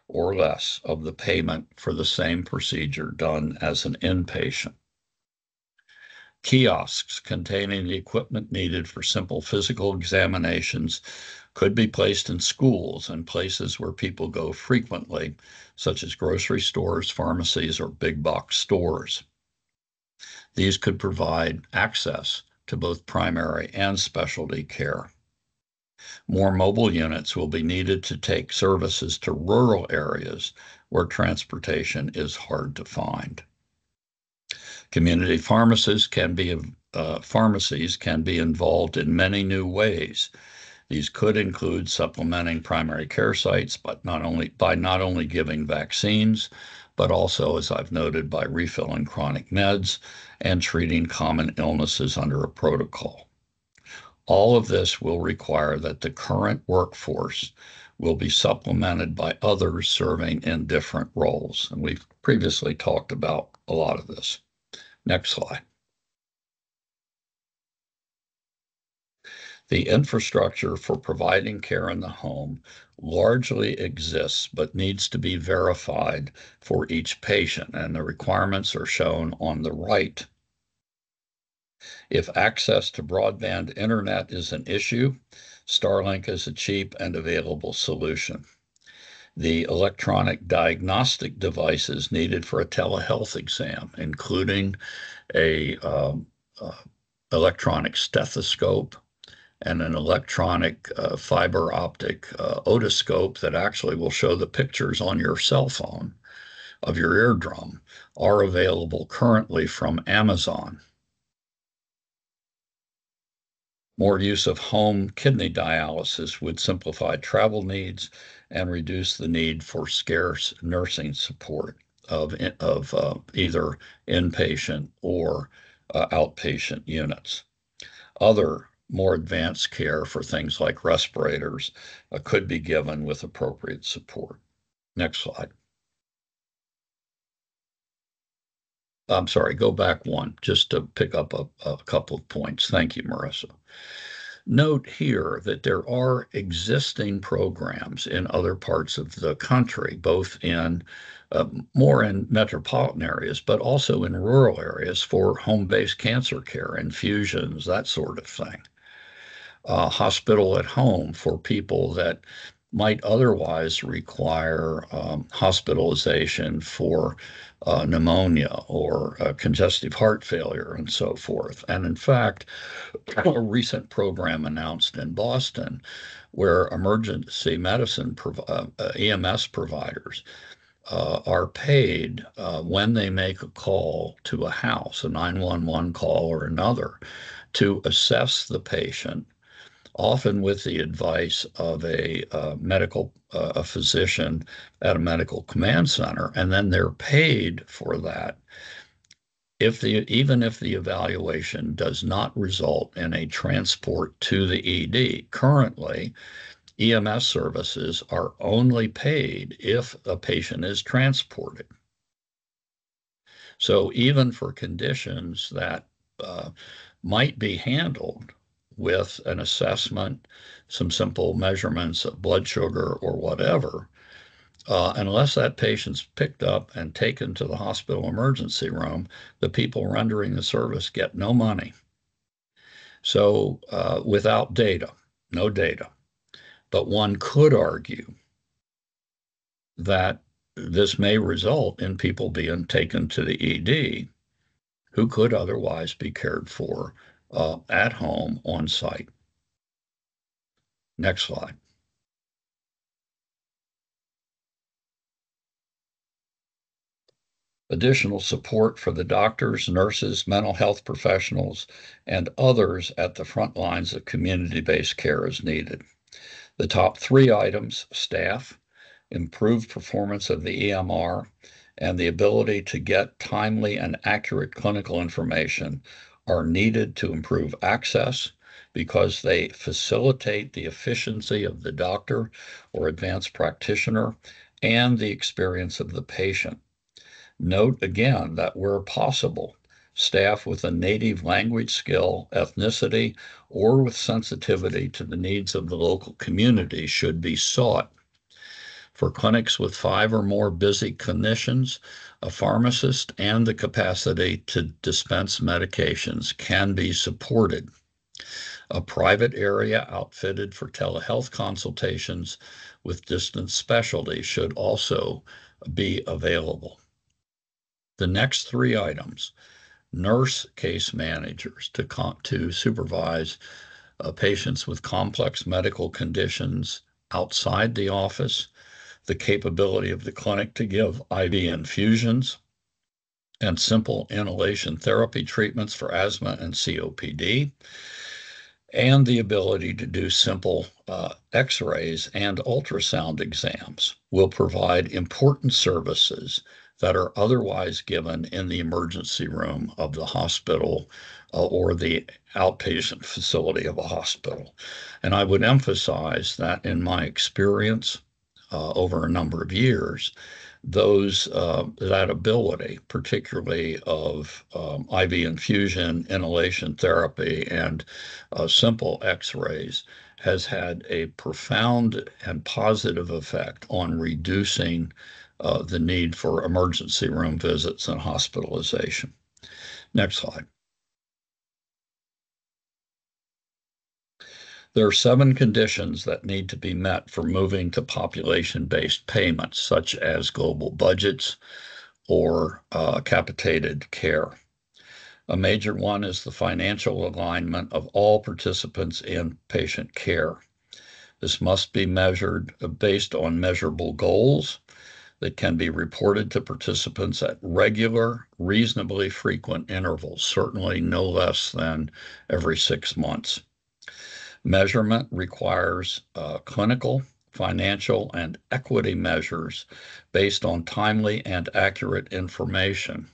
or less of the payment for the same procedure done as an inpatient. Kiosks containing the equipment needed for simple physical examinations could be placed in schools and places where people go frequently, such as grocery stores, pharmacies, or big box stores. These could provide access to both primary and specialty care. More mobile units will be needed to take services to rural areas where transportation is hard to find. Community pharmacies can be involved in many new ways. These could include supplementing primary care sites, but not only giving vaccines, but also, as I've noted, by refilling chronic meds and treating common illnesses under a protocol. All of this will require that the current workforce will be supplemented by others serving in different roles. And we've previously talked about a lot of this. Next slide. The infrastructure for providing care in the home largely exists, but needs to be verified for each patient, and the requirements are shown on the right. If access to broadband internet is an issue, Starlink is a cheap and available solution. The electronic diagnostic devices needed for a telehealth exam, including a electronic stethoscope and an electronic fiber optic otoscope that actually will show the pictures on your cell phone of your eardrum, are available currently from Amazon. More use of home kidney dialysis would simplify travel needs and reduce the need for scarce nursing support of either inpatient or outpatient units. Other more advanced care for things like respirators could be given with appropriate support. Next slide. I'm sorry, go back one, just to pick up a couple of points. Thank you, Marissa. Note here that there are existing programs in other parts of the country, both in more in metropolitan areas, but also in rural areas for home-based cancer care, infusions, that sort of thing. Hospital at home for people that might otherwise require hospitalization for pneumonia or congestive heart failure and so forth. And in fact, a recent program announced in Boston where emergency medicine EMS providers are paid when they make a call to a house, a 911 call or another, to assess the patient, often with the advice of a physician at a medical command center, and then they're paid for that even if the evaluation does not result in a transport to the ED. Currently, EMS services are only paid if a patient is transported. So even for conditions that might be handled with an assessment, some simple measurements of blood sugar or whatever, Unless that patient's picked up and taken to the hospital emergency room, the people rendering the service get no money. So without data, no data. But one could argue that this may result in people being taken to the ED who could otherwise be cared for at home on site. Next slide. Additional support for the doctors, nurses, mental health professionals, and others at the front lines of community-based care is needed. The top 3 items, staff, improved performance of the EMR, and the ability to get timely and accurate clinical information are needed to improve access because they facilitate the efficiency of the doctor or advanced practitioner and the experience of the patient. Note again that where possible, staff with a native language skill, ethnicity, or with sensitivity to the needs of the local community should be sought. For clinics with 5 or more busy clinicians, a pharmacist and the capacity to dispense medications can be supported. A private area outfitted for telehealth consultations with distance specialty should also be available. The next 3 items, nurse case managers to supervise patients with complex medical conditions outside the office, the capability of the clinic to give IV infusions and simple inhalation therapy treatments for asthma and COPD, and the ability to do simple x-rays and ultrasound exams will provide important services that are otherwise given in the emergency room of the hospital or the outpatient facility of a hospital. And I would emphasize that in my experience over a number of years, that ability, particularly of IV infusion, inhalation therapy, and simple x-rays, has had a profound and positive effect on reducing the need for emergency room visits and hospitalization. Next slide. There are 7 conditions that need to be met for moving to population-based payments, such as global budgets or capitated care. A major one is the financial alignment of all participants in patient care. This must be measured based on measurable goals that can be reported to participants at regular, reasonably frequent intervals, certainly no less than every 6 months. Measurement requires clinical, financial, and equity measures based on timely and accurate information.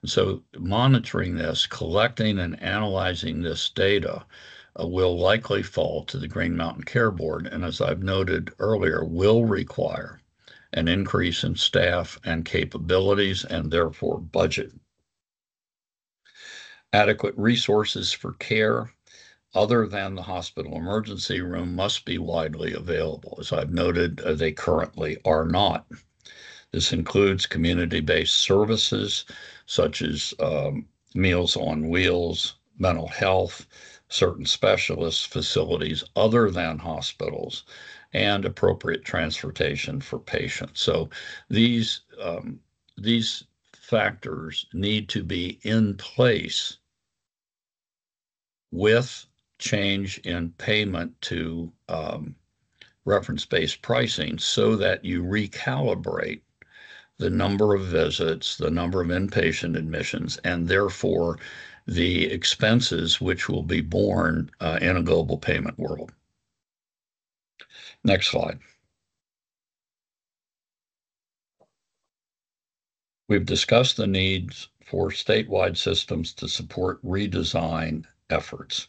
And so monitoring this, collecting and analyzing this data will likely fall to the Green Mountain Care Board, and as I've noted earlier, will require an increase in staff and capabilities and therefore budget. Adequate resources for care other than the hospital emergency room must be widely available. As I've noted, they currently are not. This includes community-based services such as Meals on Wheels, mental health, certain specialist facilities other than hospitals, and appropriate transportation for patients. So these factors need to be in place with change in payment to reference-based pricing so that you recalibrate the number of visits, the number of inpatient admissions, and therefore the expenses which will be borne in a global payment world. Next slide. We've discussed the needs for statewide systems to support redesign efforts.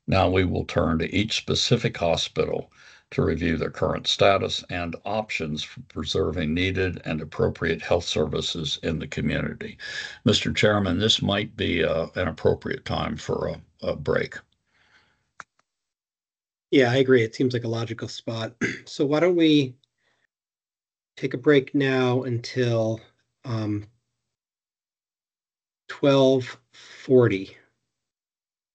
Now we will turn to each specific hospital to review their current status and options for preserving needed and appropriate health services in the community. Mr. Chairman, this might be an appropriate time for a break.
Yeah, I agree. It seems like a logical spot. So why don't we take a break now until 12:40.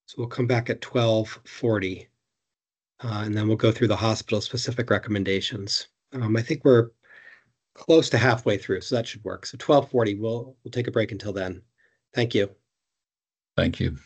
So we'll come back at 12:40. And then we'll go through the hospital-specific recommendations. I think we're close to halfway through, so that should work. So 12:40, we'll take a break until then. Thank you.
Thank you.